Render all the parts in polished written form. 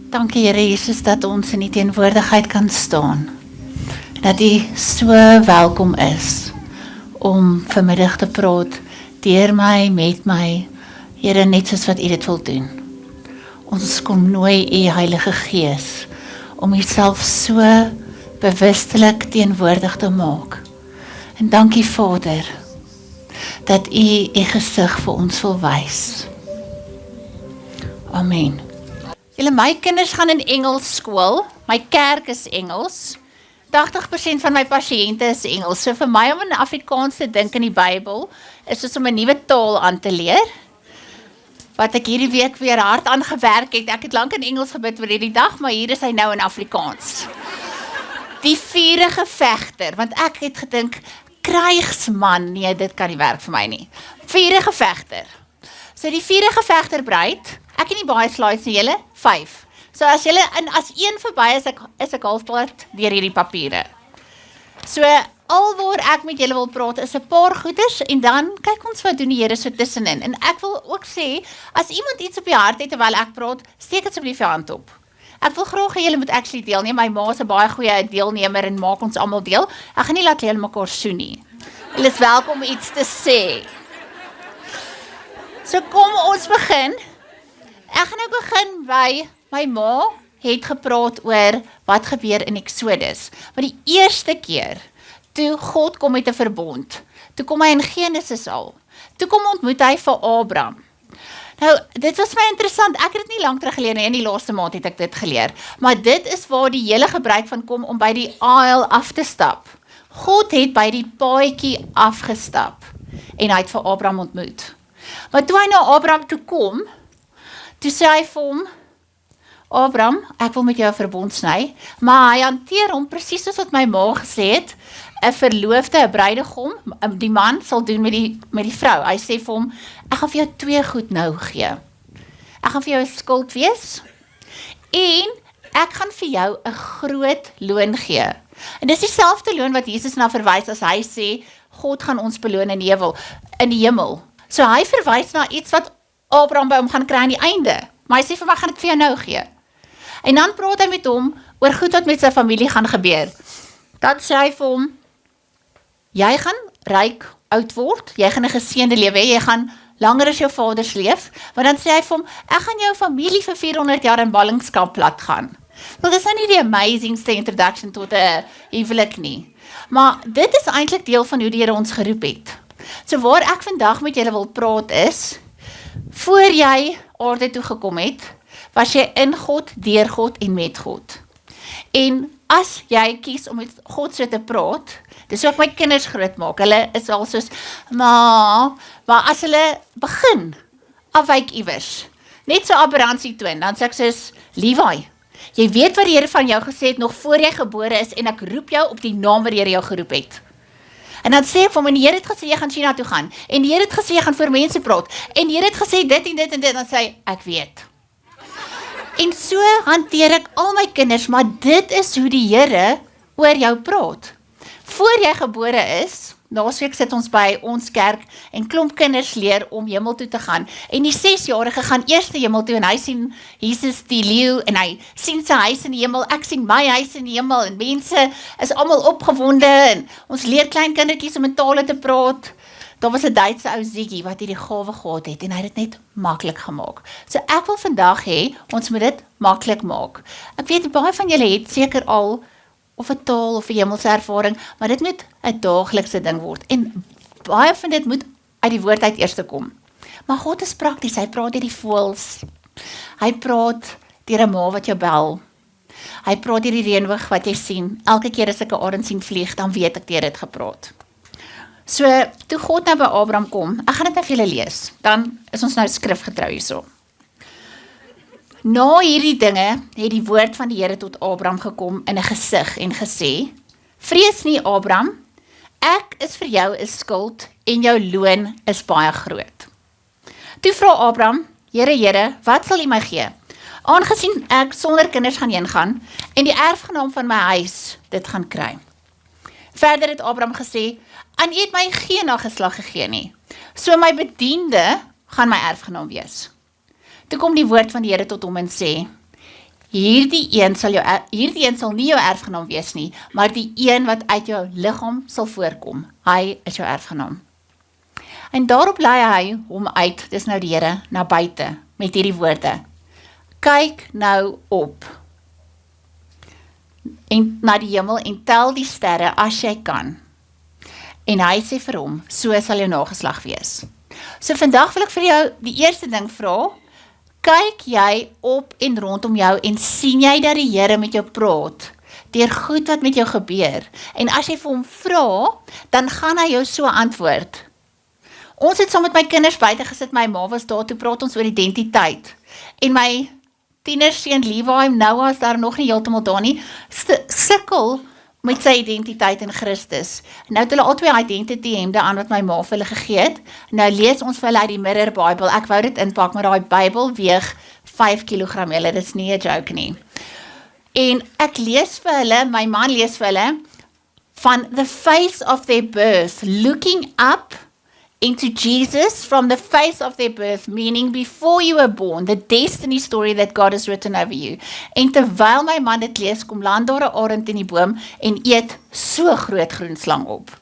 Dankie Here Jesus dat ons in die teenwoordigheid kan staan. Dat U so welkom is om vanmiddag te praat deur my, met my, Here, net soos wat U dit wil doen. Ons kom nooi U Heilige Gees om Uself so bewustelik teenwoordig te maak. En dankie Vader dat U U gesig vir ons wil wys. Amen. Julle, my kinders gaan in Engels skool, my kerk is Engels, 80% van my pasiënte is Engels, so vir my om in Afrikaans te dink in die Bybel, is soos om 'n nuwe taal aan te leer, wat ek hierdie week weer hard aan gewerk het. Ek het lank in Engels gebid vir hierdie dag, maar hier is hy nou in Afrikaans. Die vurige vegter, want ek het gedink, krygsman, nee, dit kan nie werk vir my nie. Vurige vegter. So die vurige vegter bruid, ek het nie baie slides nie, julle, 5. So as julle, en as een verby is ek halfpad deur hierdie papiere. So, alwaar ek met julle wil praat, is 'n paar goeders, en dan kyk ons wat doen die Here so tussenin. En ek wil ook sê, as iemand iets op die hart het terwyl ek praat, steek asseblief jou hand op. Ek wil graag hê julle moet actually deelneem. My ma is 'n baie goeie deelnemer en maak ons almal deel. Ek gaan nie laat julle mekaar soen nie. Julle is welkom om iets te sê. So kom ons begin. Ek gaan nou begin by my ma het gepraat oor wat gebeur in Exodus. Maar die eerste keer toe God kom met 'n verbond, toe kom hy in Genesis al. Toe kom ontmoet hy vir Abraham. Nou, dit was my interessant, ek het dit nie lang terug geleer nie, in die laaste maand het ek dit geleer, maar dit is waar die hele gebruik van kom om by die aisle af te stap. God het by die paadjie afgestap, en hy het vir Abraham ontmoet. Maar toe hy na Abraham toe kom, toe sê hy vir hom, Abraham, ek wil met jou 'n verbond sny, maar hy hanteer hom presies soos wat my ma gesê het, 'n verloofde, 'n bruidegom, die man sal doen met die vrou. Hy sê vir hom, ek gaan vir jou 2 goed nou gee. Ek gaan vir jou 'n skuld wees, en ek gaan vir jou 'n groot loon gee. En dis dieselfde loon wat Jesus na verwys as hy sê, God gaan ons beloon in die hemel. So hy verwys na iets wat Abraham by hom gaan kry aan die einde. Maar hy sê vir my, gaan ek vir jou nou gee. En dan praat hy met hom oor goed wat met sy familie gaan gebeur. Dan sê hy vir hom, jy gaan ryk oud word, jy gaan 'n geseënde lewe hê, jy gaan langer as jou vaders leef, maar dan sê hy vir hom, ek gaan jou familie vir 400 jaar in ballingskap laat gaan. Wel, dis nou nie die amazingste introduction tot 'n huwelik nie, maar dit is eintlik deel van hoe die Here ons geroep het. So waar ek vandag met julle wil praat is, voor jy aarde toe gekom het, was jy in God, deur God en met God. En as jy kies om met God so te praat, dis ook my kinders groot maak, hulle is al soos, maar as hulle begin, afwyk iewers, net so aberransie toon, dan sê ek soos, Levi, jy weet wat die Here van jou gesê het, nog voor jy gebore is, en ek roep jou op die naam wat die Here jou geroep het. En dan sê ek vir hom, en die Here het gesê, jy gaan China toe gaan, en die Here het gesê, jy gaan voor mense praat, en die Here het gesê, dit en dit en dit, dan sê hy, ek weet. En so hanteer ek al my kinders, maar dit is hoe die Here oor jou praat. Voor jy gebore is, laasweek sit ons by ons kerk, en klomp kinders leer om hemel toe te gaan, en die 6-jarige gaan eers die hemel toe, en hy sien Jesus die leeu, en hy sien sy huis in die hemel, ek sien my huis in die hemel, en mense is almal opgewonde, en ons leer klein kindertjies om in tale te praat. Daar was 'n Duitse ou Ziggy wat hierdie gawe gehad het, en hy het dit net maklik gemaak. So ek wil vandag hê, ons moet dit maklik maak. Ek weet, baie van julle het seker al, of 'n taal, of 'n hemelse ervaring, maar dit moet 'n daaglikse ding word, en baie van dit moet uit die woord uit eers kom. Maar God is prakties, hy praat deur die voëls, hy praat deur 'n ma wat jou bel, hy praat deur die reënboog wat jy sien, elke keer as ek 'n arend sien vlieg, dan weet ek deur dit gepraat. So, toe God nou by Abraham kom, ek gaan dit nou vir julle lees, dan is ons nou skrifgetrou hierso. Na hierdie dinge het die woord van die Here tot Abraham gekom in 'n gesig en gesê, vrees nie Abraham, ek is vir jou 'n skuld en jou loon is baie groot. Toe vra Abraham, Here, wat sal U my gee? Aangesien ek sonder kinders gaan heen gaan en die erfgenaam van my huis dit gaan kry. Verder het Abraham gesê, aan U het my geen nageslag gegee nie, so my bediende gaan my erfgenaam wees. Toe kom die woord van die Here tot hom en sê, hierdie een sal nie jou erfgenaam wees nie, maar die een wat uit jou liggaam sal voorkom, hy is jou erfgenaam. En daarop lei hy hom uit, dis nou die Here, na buite, met hierdie woorde. Kyk nou op, en na die hemel, en tel die sterre as jy kan. En hy sê vir hom, so sal jou nageslag wees. So vandag wil ek vir jou die eerste ding vra, kyk jy op en rondom jou en sien jy dat die Here met jou praat, deur goed wat met jou gebeur. En as jy vir hom vra, dan gaan hy jou so antwoord. Ons het saam met my kinders buite gesit, my ma was daar, toe praat ons oor identiteit. En my tienerseun Levi, Noah is daar nog nie heeltemal daar nie, sukkel met sy identiteit in Christus. Nou het hulle al 2 identity hemde aan wat my ma vir hulle gegee het. Nou lees ons vir hulle uit die Mirror Bible. Ek wou dit inpak, maar daai Bybel weeg 5 kilogram, julle, dit is nie 'n joke nie. En ek lees vir hulle, my man lees vir hulle, van the face of their birth, looking up into Jesus from the face of their birth, meaning before you were born, the destiny story that God has written over you. En terwyl my man dit lees, kom land daar 'n arend in die boom en eet so groot groenslang op.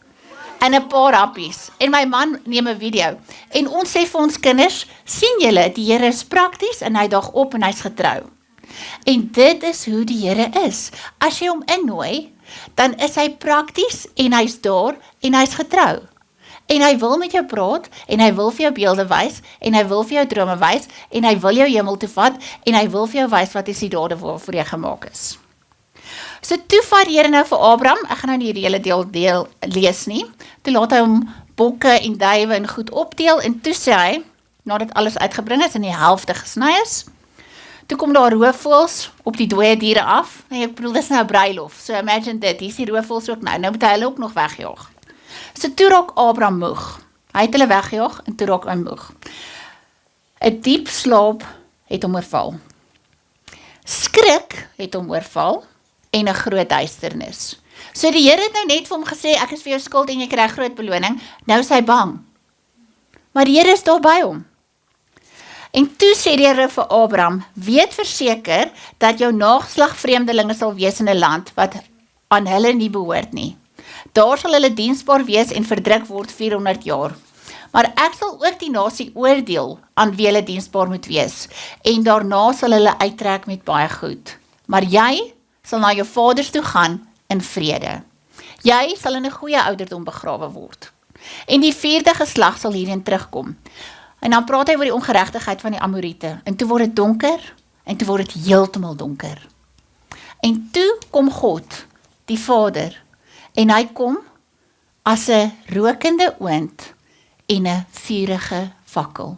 En 'n paar happies. En my man neem 'n video. En ons sê vir ons kinders, sien julle, die Here is prakties en hy daag op en hy's getrou. En dit is hoe die Here is. As jy hom innooi, dan is hy prakties en hy's daar en hy's getrou. En hy wil met jou praat, en hy wil vir jou beelde wys, en hy wil vir jou drome wys, en hy wil jou hemel toe vat, en hy wil vir jou wys wat is die dade waarvoor jy gemaak is. So toe vat die Here nou vir Abraham, ek gaan nou nie die hele deel lees nie, toe laat hy hom bokke en duwe en goed opdeel, en toe sê hy, nadat alles uitgebring is en die helfte gesny is, toe kom daar roofvoëls op die dooie diere af, en ek bedoel, dis nou 'n bruilof, so imagine dit, hier is die roofvoëls ook nou moet hy hulle ook nog wegjaag. So toe raak Abraham moeg. Hy het hulle weggejaag en toe raak hy moeg. 'n Diep slaap het hom oorval. Skrik het hom oorval en 'n groot duisternis. So die Here het nou net vir hom gesê, ek is vir jou skuld en jy kry 'n groot beloning. Nou is hy bang. Maar die Here is daar by hom. En toe sê die Here vir Abraham, weet verseker dat jou nageslag vreemdelinge sal wees in 'n land wat aan hulle nie behoort nie. Daar sal hulle diensbaar wees en verdruk word 400 jaar. Maar ek sal ook die nasie oordeel aan wie hulle diensbaar moet wees. En daarna sal hulle uittrek met baie goed. Maar jy sal na jou vaders toe gaan in vrede. Jy sal in 'n goeie ouderdom begrawe word. En die 4de geslag sal hierin terugkom. En dan praat hy oor die ongeregtigheid van die Amorite. En toe word dit donker, en toe word dit heeltemal donker. En toe kom God, die Vader, en hy kom as 'n rokende oond en 'n vurige fakkel.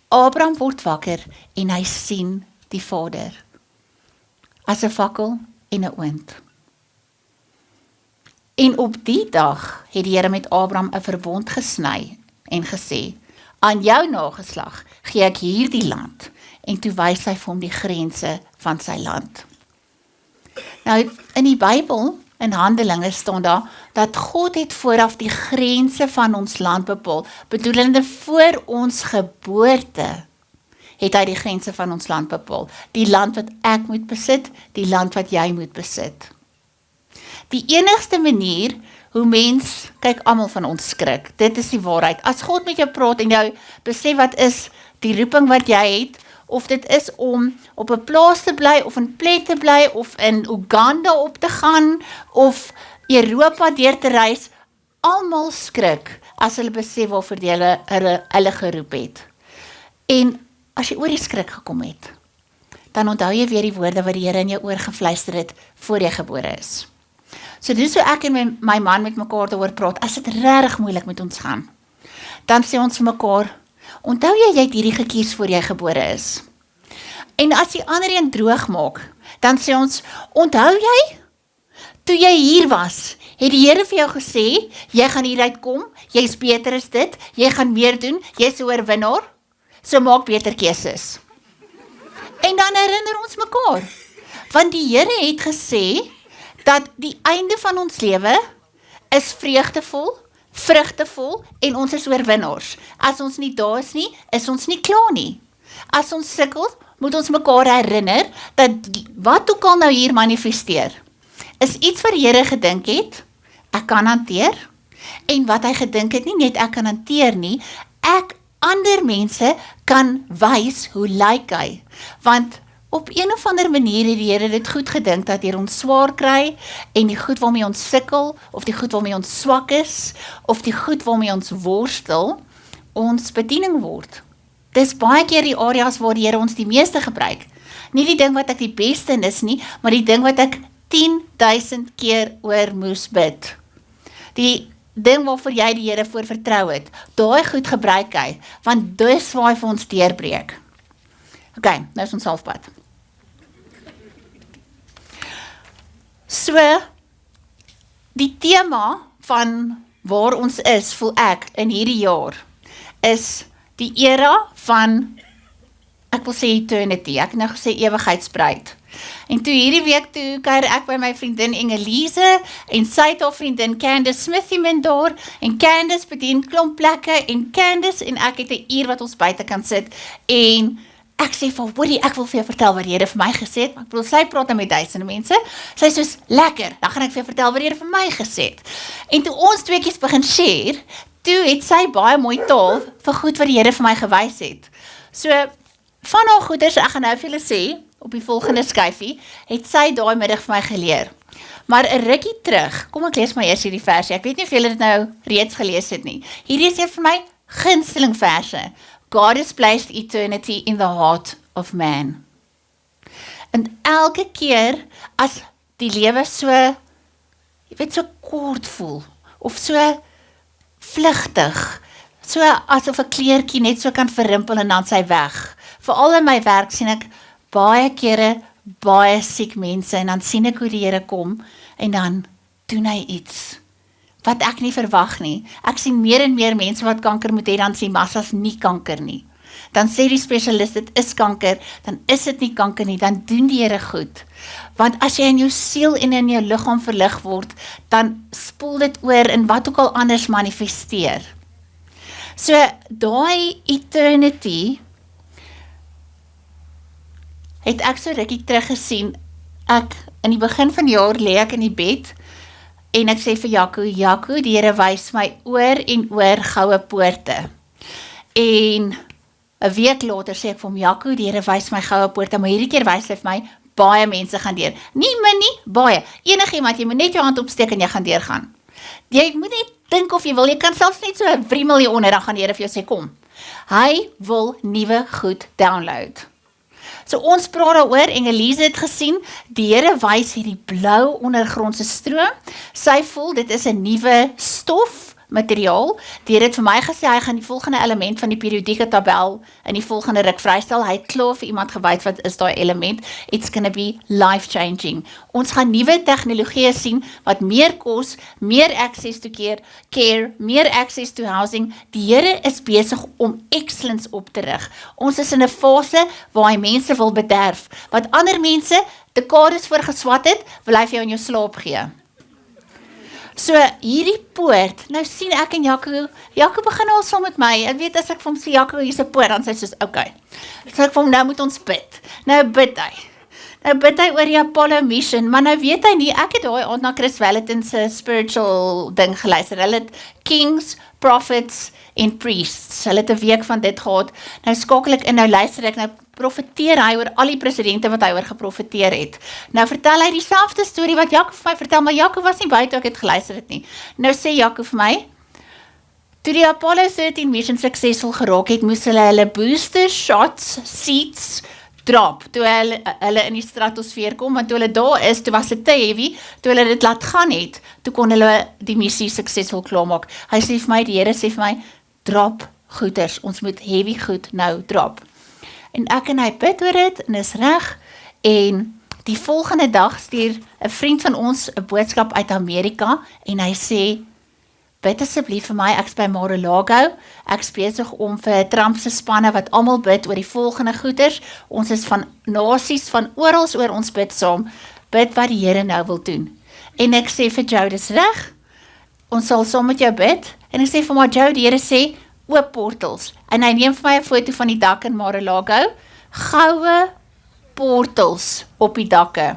Abraham word wakker en hy sien die Vader as 'n fakkel en 'n oond. En op die dag het die Here met Abraham 'n verbond gesny en gesê, aan jou nageslag gee ek hierdie land, en toe wys hy vir hom die grense van sy land. Nou, in die Bybel, in Handelinge staan daar, dat God het vooraf die grense van ons land bepaal, bedoelende voor ons geboorte, het hy die grense van ons land bepaal. Die land wat ek moet besit, die land wat jy moet besit. Die enigste manier, hoe mens, kyk almal van ons skrik, dit is die waarheid. As God met jou praat en jou besef wat is die roeping wat jy het, of dit is om op 'n plaas te bly, of in plek te bly, of in Uganda op te gaan, of Europa deur te reis, almal skrik, as hulle besef waarvoor hulle geroep het. En as jy oor die skrik gekom het, dan onthou jy weer die woorde wat die Here in jou oor gefluister het, voor jy gebore is. So dis hoe ek en my man met mekaar daaroor praat, as dit regtig moeilik met ons gaan, dan sê ons vir mekaar, onthou jy het hierdie gekies voor jy gebore is. En as die ander een droog maak, dan sê ons, onthou jy, toe jy hier was, het die Here vir jou gesê, jy gaan hieruit kom, jy is beter as dit, jy gaan meer doen, jy is 'n oorwinnaar, so maak beter keuses. En dan herinner ons mekaar, want die Here het gesê, dat die einde van ons lewe is vreugdevol, vrugtevol en ons is oorwinnaars. As ons nie daar is nie, is ons nie klaar nie. As ons sukkel, moet ons mekaar herinner, dat wat ook al nou hier manifesteer, is iets wat die Here gedink het, ek kan hanteer, en wat hy gedink het, nie net ek kan hanteer nie, ek ander mense kan wys hoe lyk hy, want op een of ander manier het die Here dit goed gedink, dat hier ons swaar kry, en die goed waarmee ons sukkel, of die goed waarmee ons swak is, of die goed waarmee ons worstel, ons bediening word. Dis baie keer die areas waar die Here ons die meeste gebruik. Nie die ding wat ek die beste in is nie, maar die ding wat ek 10.000 keer oor moes bid. Die ding waarvoor jy die Here voor vertrou het, daai goed gebruik hy, want dis waar hy vir ons deurbreek. Ok, nou is ons halfpad. So, die tema van waar ons is, voel ek, in hierdie jaar, is die era van, ek wil sê eternity, ek het nou gesê ewigheidsbruid. En toe hierdie week toe kuier ek by my vriendin Engelise, en sy het haar vriendin Candace Smithyman daar, en Candace bedien klomp plekke, en Candace en ek het 'n uur wat ons buite kan sit, en ek sê vir hoorie, ek wil vir jou vertel wat die Here vir my gesê het, maar ek bedoel, sy praat met duisende mense, sy is soos, lekker, dan gaan ek vir jou vertel wat die Here vir my gesê het. En toe ons tweekies begin share, toe het sy baie mooi taal vir goed wat die Here vir my gewys het. So, van haar goeders, ek gaan nou vir julle sê, op die volgende skyfie, het sy daai middag vir my geleer. Maar 'n rukkie terug, kom ek lees maar eers hierdie versie, ek weet nie of julle dit nou reeds gelees het nie. Hierdie is een vir my gunsteling verse. God has placed eternity in the heart of man. En elke keer, as die lewe so, jy weet, so kort voel, of so vlugtig, so asof 'n kleertjie net so kan verrimpel en dan sy weg. Veral in my werk sien ek baie kere, baie siek mense, en dan sien ek hoe die Here kom, en dan doen hy iets, wat ek nie verwag nie. Ek sien meer en meer mense wat kanker moet hê, dan sien massas nie kanker nie. Dan sê die specialist, dit is kanker, dan is dit nie kanker nie, dan doen die Here goed. Want as jy in jou siel en in jou liggaam verlig word, dan spoel dit oor in wat ook al anders manifesteer. So, daai eternity, het ek so rukkie teruggesien, in die begin van die jaar lê ek in die bed, en ek sê vir Jaco, die Here wys my oor en oor goue poorte. En 'n week later sê ek vir hom, Jaco, die Here wys my goue poorte, maar hierdie keer wys hy vir my, baie mense gaan deur. Nie min nie, baie. Enigiemand, jy moet net jou hand opsteek en jy gaan deurgaan. Jy moet net dink of jy wil, jy kan selfs net so 'n wriemel hier onder, dan gaan die Here vir jou sê, kom. Hy wil nuwe goed download. So ons praat daaroor, Engelise het gesien, die Here wys hierdie blou ondergrondse stroom, sy voel dit is 'n nuwe stof, materiaal, die Here het vir my gesê, hy gaan die volgende element van die periodieke tabel in die volgende ruk vrystel, hy het klaar vir iemand gewys wat is daai element, it's gonna be life changing. Ons gaan nuwe tegnologieë sien, wat meer kos, meer access to care, meer access to housing, die Here is besig om excellence op te rig. Ons is in 'n fase waar hy mense wil bederf, wat ander mense dekades voor geswat het, wil hy vir jou in jou slaap gee. So, hierdie poort, nou sien ek en Jaco begin al saam met my, ek weet as ek vir hom sê, Jaco, hier is 'n poort, dan sê hy soos, okay. So ek vir hom, nou moet ons bid. Nou bid hy oor die Apollo mission, maar nou weet hy nie, ek het daai aand na Chris Vallotton se spiritual ding geluister, hulle het Kings, Prophets en Priests, hulle het 'n week van dit gehad, nou skakel ek in, nou luister ek, nou profeteer hy oor al die presidente wat hy oor geprofeteer het. Nou vertel hy dieselfde storie wat Jaco vir my vertel, maar Jaco was nie by toe ek het geluister het nie. Nou sê Jaco vir my, toe die Apollo 13 mission suksesvol geraak het, moes hulle booster shots, seats, drop, toe hulle in die stratosfeer kom, want toe hulle daar is, toe was dit te heavy, toe hulle dit laat gaan het, toe kon hulle die missie suksesvol klaarmaak. Hy sê vir my, die Here sê vir my, drop goeders, ons moet heavy goed nou drop. En ek en hy bid oor dit, en is reg, en die volgende dag stuur 'n vriend van ons 'n boodskap uit Amerika, en hy sê, bid asseblief vir my, ek is by Mar-a-Lago, ek is besig om vir Trump se spanne wat almal bid oor die volgende goeders, ons is van nasies, van orals oor ons bid saam, bid wat die Here nou wil doen. En ek sê vir Joe, dis reg, ons sal saam met jou bid, en ek sê vir my Joe, die Here sê, oop portals, en hy neem vir my 'n foto van die dak in Mar-a-Lago, goue portals op die dakke.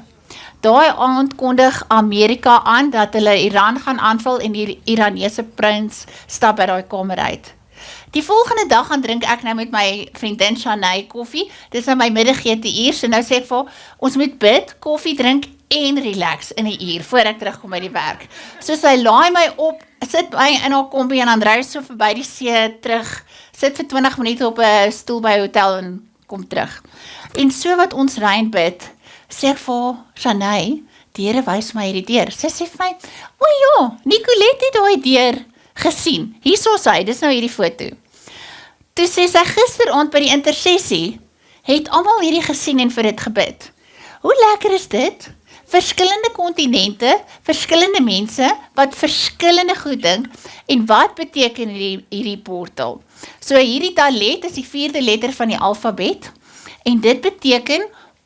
Daai aand kondig Amerika aan dat hulle Iran gaan aanval en die Iranese prins stap by daai kamer uit. Die volgende dag gaan drink ek nou met my vriendin Shanay koffie, dis nou my middagete uur, so nou sê ek vir, ons moet bid, koffie drink en relax in 'n uur, voor ek terugkom by die werk. So sy laai my op, sit my in haar kombie en dan ry so verby die see terug, sit vir 20 minute op 'n stoel by 'n hotel en kom terug. En so wat ons ry en bid, sê ek vir Shanay, die Here wys my hierdie deur. Sy sê vir my, o ja, Nicolette het daai deur gesien. Hierso is hy, dis nou hierdie foto. Toe sê sy gisteraand by die intersessie, het almal hierdie gesien en vir dit gebid. Hoe lekker is dit? Verskillende kontinente, verskillende mense, wat verskillende goed dink, en wat beteken hierdie portal? So hierdie Dalet is die 4de letter van die alfabet, en dit beteken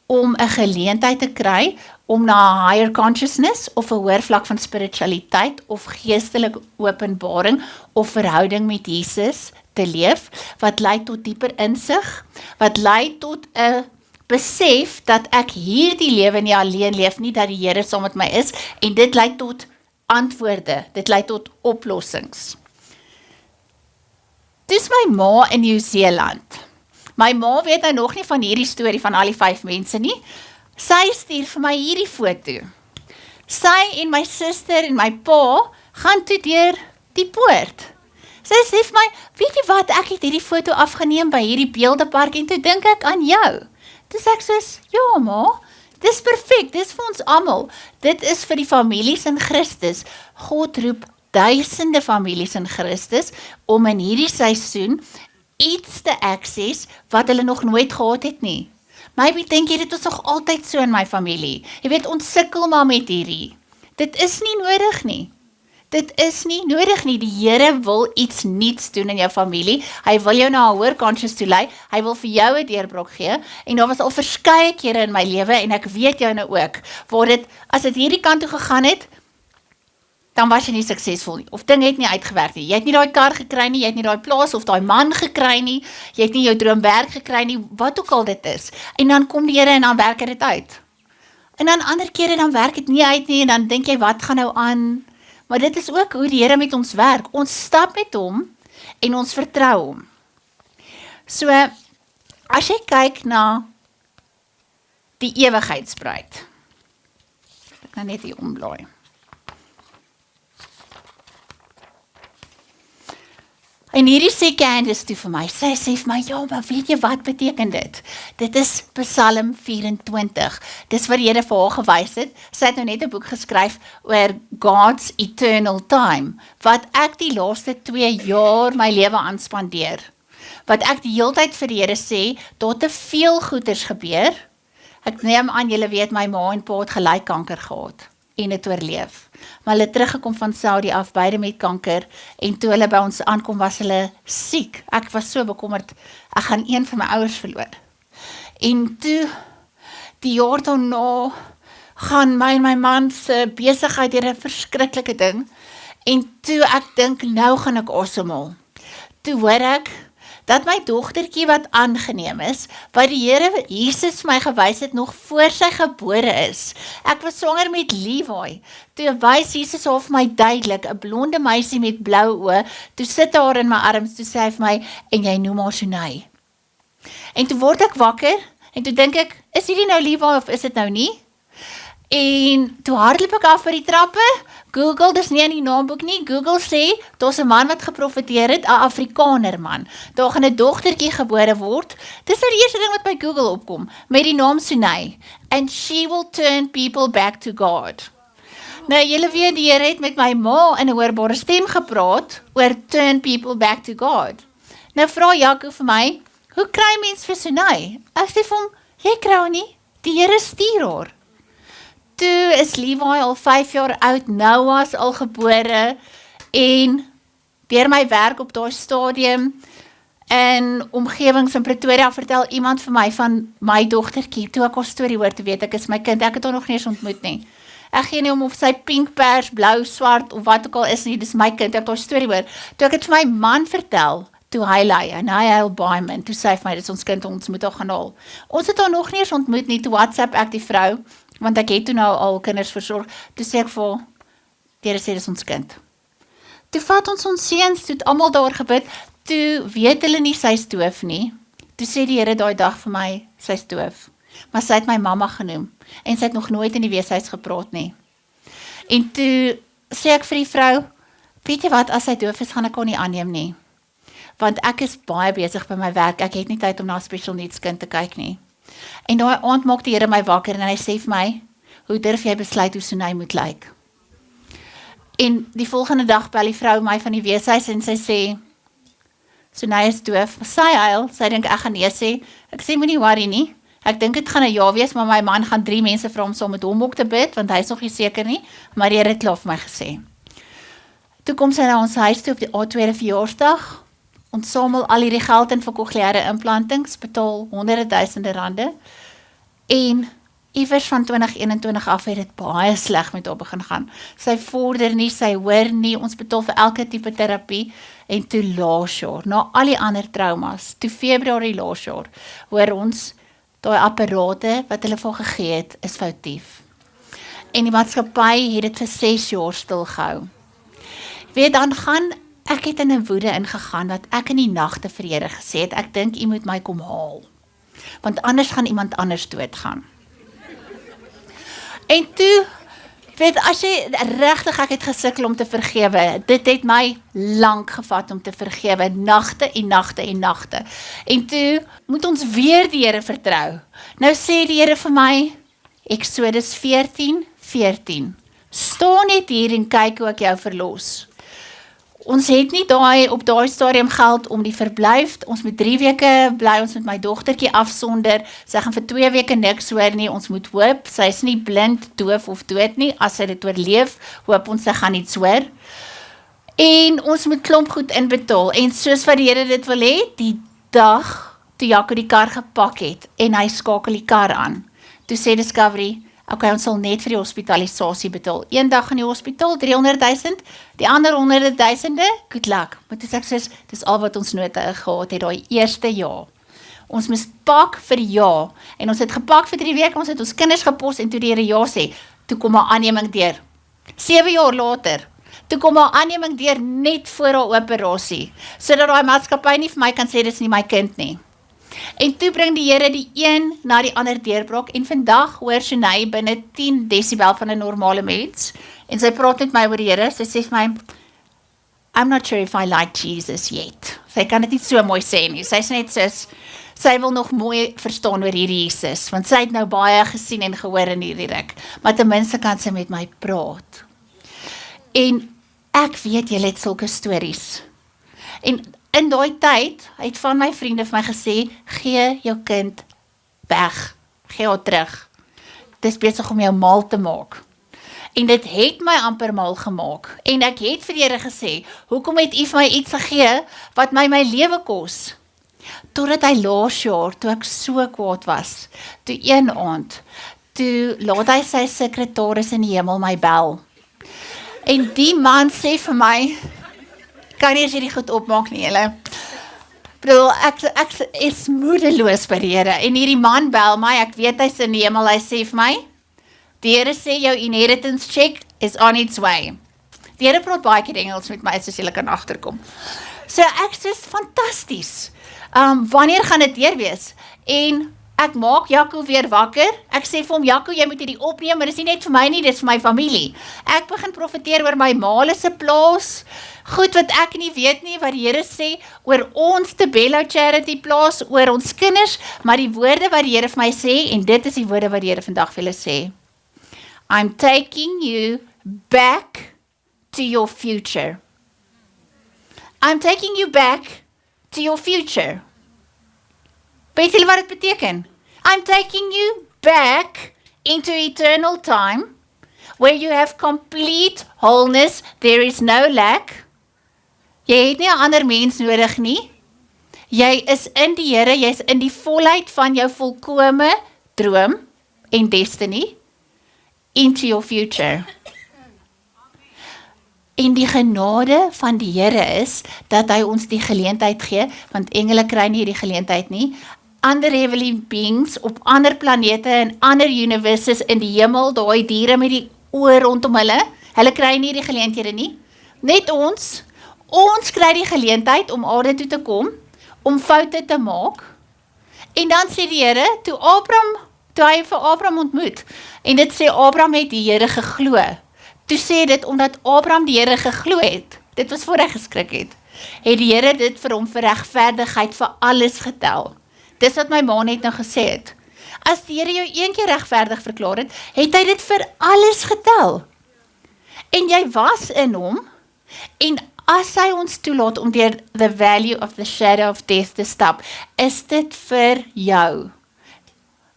om 'n geleentheid te kry, om na 'n higher consciousness, of 'n hoër vlak van spiritualiteit, of geestelike openbaring, of verhouding met Jesus te leef, wat lei tot dieper insig, wat lei tot 'n besef dat ek hierdie lewe nie alleen leef nie, dat die Here saam met my is, en dit lei tot antwoorde, dit lei tot oplossings. Dis my ma in Nieu-Seeland. My ma weet nou nog nie van hierdie storie van al die 5 mense nie. Sy stuur vir my hierdie foto. Sy en my suster en my pa gaan toe deur die poort. Sy sê vir my, weet jy wat, ek het hierdie foto afgeneem by hierdie beeldepark en toe dink ek aan jou. Toe sê ek soos, ja ma, dis perfek, dis vir ons almal. Dit is vir die families in Christus. God roep duisende families in Christus om in hierdie seisoen iets te access wat hulle nog nooit gehad het nie. Maybe dink jy dit is nog altyd so in my familie. Jy weet, ons sukkel maar met hierdie. Dit is nie nodig nie. Dit is nie nodig nie. Die Here wil iets nuuts doen in jou familie. Hy wil jou na 'n hoër conscious toe lei. Hy wil vir jou 'n deurbraak gee. En daar was al verskeie kere in my lewe en ek weet jou nou ook, waar dit, as dit hierdie kant toe gegaan het, dan was jy nie suksesvol nie, of ding het nie uitgewerk nie. Jy het nie daai kar gekry nie, jy het nie daai plaas of daai man gekry nie, jy het nie jou droomwerk gekry nie, wat ook al dit is. En dan kom die Here en dan werk dit uit. En dan ander kere dan werk dit nie uit nie en dan dink jy, wat gaan nou aan? Maar dit is ook hoe die Here met ons werk. Ons stap met hom en ons vertrou hom. So, as jy kyk na die ewigheidsbruid. Ek kan net hier omblaai. En hierdie sê Candice toe vir my, sy sê vir my, ja, maar weet jy wat beteken dit? Dit is Psalm 24, dis wat die Here vir haar gewys het. Sy het nou net 'n boek geskryf oor God's eternal time, wat ek die laaste 2 jaar my lewe aanspandeer. Wat ek die hele tyd vir die Here sê, daar te veel goeders gebeur. Ek neem aan, julle weet, my ma en pa het gelyk kanker gehad, en het oorleef. Maar hulle teruggekom van Saudi af, beide met kanker, en toe hulle by ons aankom, was hulle siek. Ek was so bekommerd, ek gaan een van my ouers verloor. En toe, die jaar daarna, gaan my en my man se besigheid deur 'n verskriklike ding, en toe ek dink, nou gaan ek asemhaal. Toe hoor ek, dat my dogtertjie wat aangeneem is, wat die Here Jesus my gewys het nog voor sy gebore is. Ek was swanger met Levi. Toe wys Jesus haar vir my duidelik, 'n blonde meisie met blou oë, toe sit haar in my arms, toe sê hy vir my, en jy noem haar Shanay. En toe word ek wakker, en toe dink ek, is hierdie nou Levi of is dit nou nie? En toe hardloop ek af by die trappe, Google, dis nie in die naamboek nie, Google sê, daar's 'n man wat geprofeteer het, 'n Afrikaner man, daar gaan 'n dogtertjie gebore word, dis nou die eerste ding wat by Google opkom, met die naam Shanay, and she will turn people back to God. Nou, julle weet, die Here het met my ma in 'n hoorbare stem gepraat, oor turn people back to God. Nou vra Jaco vir my, hoe kry mens vir Shanay? Ek sê vir hom, jy kry haar nie, die Here stuur haar. Toe is Levi al 5 jaar oud, Noah al gebore, en deur my werk op daai stadium, in omgewings in Pretoria, vertel iemand vir my van my dogtertjie, toe ek haar storie hoor, te weet ek is my kind, ek het haar nog nie eens ontmoet nie. Ek gee nie om of sy pink, pers, blou, swart, of wat ook al is nie, dis my kind, ek het haar storie hoor. Toe ek het vir my man vertel, toe hy lei, en hy huil baie min, toe sê hy vir my, dis ons kind, ons moet haar gaan haal. Ons het haar nog nie eens ontmoet nie, toe WhatsApp ek die vrou, want ek het toe nou al kinders versorg, toe sê ek vir haar, die Here sê dis ons kind. Toe vat ons seuns, toe het almal daar gebid, toe weet hulle nie sy is doof nie, toe sê die Here daai dag vir my, sy is doof, maar sy het my mamma genoem, en sy het nog nooit in die weeshuis gepraat nie. En toe sê ek vir die vrou, weet jy wat, as sy doof is, gaan ek haar nie aanneem nie, want ek is baie besig by my werk, ek het nie tyd om na 'n special needs kind te kyk nie. En daai aand maak die Here my wakker, en hy sê vir my, hoe durf jy besluit hoe Sunay moet lyk? En die volgende dag bel die vrou my van die weeshuis, en sy sê, Sunay is doof, sy huil, sy dink ek gaan nee sê, ek sê moenie worry nie, ek dink het gaan 'n ja wees, maar my man gaan 3 mense vra om saam met hom ook te bid, want hy is nog nie seker nie, maar die Here het klaar vir my gesê. Toe kom sy na ons huis toe op die 2de verjaarsdag, ons samel al hierdie geld in vir cochleaire implantings, betaal honderde duisende rande, en iewers van 2021 af het dit baie sleg met haar begin gaan. Sy vorder nie, sy hoor nie, ons betaal vir elke tipe terapie, en toe laas jaar, na al die ander traumas, toe Februarie laas jaar, hoor ons, daai apparate wat hulle vir gegee het, is foutief. En die maatskappy het dit vir 6 jaar stilgehou. Weet, dan gaan, ek het in 'n woede ingegaan, wat ek in die nagte vir die Here gesê het, ek dink, u moet my kom haal, want anders gaan iemand anders doodgaan. En toe, weet, as jy regtig, ek het gesukkel om te vergewe, dit het my lank gevat om te vergewe, nagte en nagte en nagte. En toe, moet ons weer die Here vertrou. Nou sê die Here vir my, Exodus 14:14, staan net hier en kyk hoe ek jou verlos. Ons het nie op daai stadium geld om die verblyf, ons moet 3 weke bly, ons met my dogtertjie afsonder, sy gaan vir 2 weke niks hoor nie, ons moet hoop, sy is nie blind, doof of dood nie, as sy dit oorleef, hoop ons sy gaan iets hoor. En ons moet klomp goed inbetaal, en soos wat die Here dit wil hê, die dag, toe Jaco die kar gepak het, en hy skakel die kar aan, toe sê Discovery, okay, ons sal net vir die hospitalisasie betaal. Een dag in die hospitaal, 300.000, die ander 100.000, good luck. Maar toe sê ek soos, dis al wat ons nodig gehad het, die eerste jaar. Ons moes pak vir die jaar, en ons het gepak vir 3 weke, ons het ons kinders gepos, en toe die Here ja sê, toe kom haar aanneming deur. 7 jaar later, toe kom haar aanneming deur net voor haar operasie, sodat daai maatskappy nie vir my kan sê, dis nie my kind nie. En toe bring die Here die een na die ander deurbraak, en vandag hoor Sunay binne 10 decibel van 'n normale mens, en sy praat met my oor die Here, sy sê vir my, I'm not sure if I like Jesus yet. Sy kan dit nie so mooi sê nie, sy is net soos, sy wil nog mooi verstaan oor hierdie Jesus, want sy het nou baie gesien en gehoor in hierdie ruk, maar ten minste kan sy met my praat. En ek weet julle het sulke stories, en in daai tyd, het van my vriende vir my gesê, gee jou kind weg, gee haar terug. Dit is besig om jou mal te maak. En dit het my amper mal gemaak. En ek het vir die Here gesê, hoekom het u vir my iets gegee, wat my lewe kos? Totdat hy laas jaar, toe ek so kwaad was, toe een aand, toe laat hy sy sekretaris in die hemel my bel. En die man sê vir my, kan nie as hierdie goed opmaak nie, julle. Ek is moedeloos by die Here, en hierdie man bel my, ek weet hy is in die hemel, hy sê vir my, die Here sê jou inheritance check is on its way. Die Here praat baie keer Engels met my, soos julle kan agterkom. So ek sê, fantasties, wanneer gaan dit deur wees? En ek maak Jaco weer wakker, ek sê vir hom, Jaco, jy moet hierdie opneem, maar dit is nie net vir my nie, dit is vir my familie. Ek begin profeteer oor my maale se plaas, goed wat ek nie weet nie, wat die Here sê, oor ons Tebello Charity plaas, oor ons kinders, maar die woorde wat die Here vir my sê, en dit is die woorde wat die Here vandag vir julle sê. I'm taking you back to your future. I'm taking you back to your future. Weet julle wat dit beteken? I'm taking you back into eternal time, where you have complete wholeness, there is no lack. Jy het nie 'n ander mens nodig nie. Jy is in die Here, jy is in die volheid van jou volkome droom en destiny, into your future. En die genade van die Here is, dat hy ons die geleentheid gee, want engele kry nie die geleentheid nie, ander heavenly beings op ander planete en ander universes in die hemel, daai diere met die oor rondom hulle kry nie die geleenthede nie, net ons kry die geleentheid om aarde toe te kom, om foute te maak, en dan sê die Here, toe hy vir Abraham ontmoet, en dit sê Abraham het die Here geglo, toe sê dit omdat Abraham die Here geglo het, dit was voor hy geskrik het die Here dit vir hom vir regverdigheid vir alles getel. Dis wat my ma net nou gesê het. As die Here jou een keer regverdig verklaar het, het hy dit vir alles getel. En jy was in hom, en as hy ons toelaat om deur the valley of the shadow of death te stap, is dit vir jou.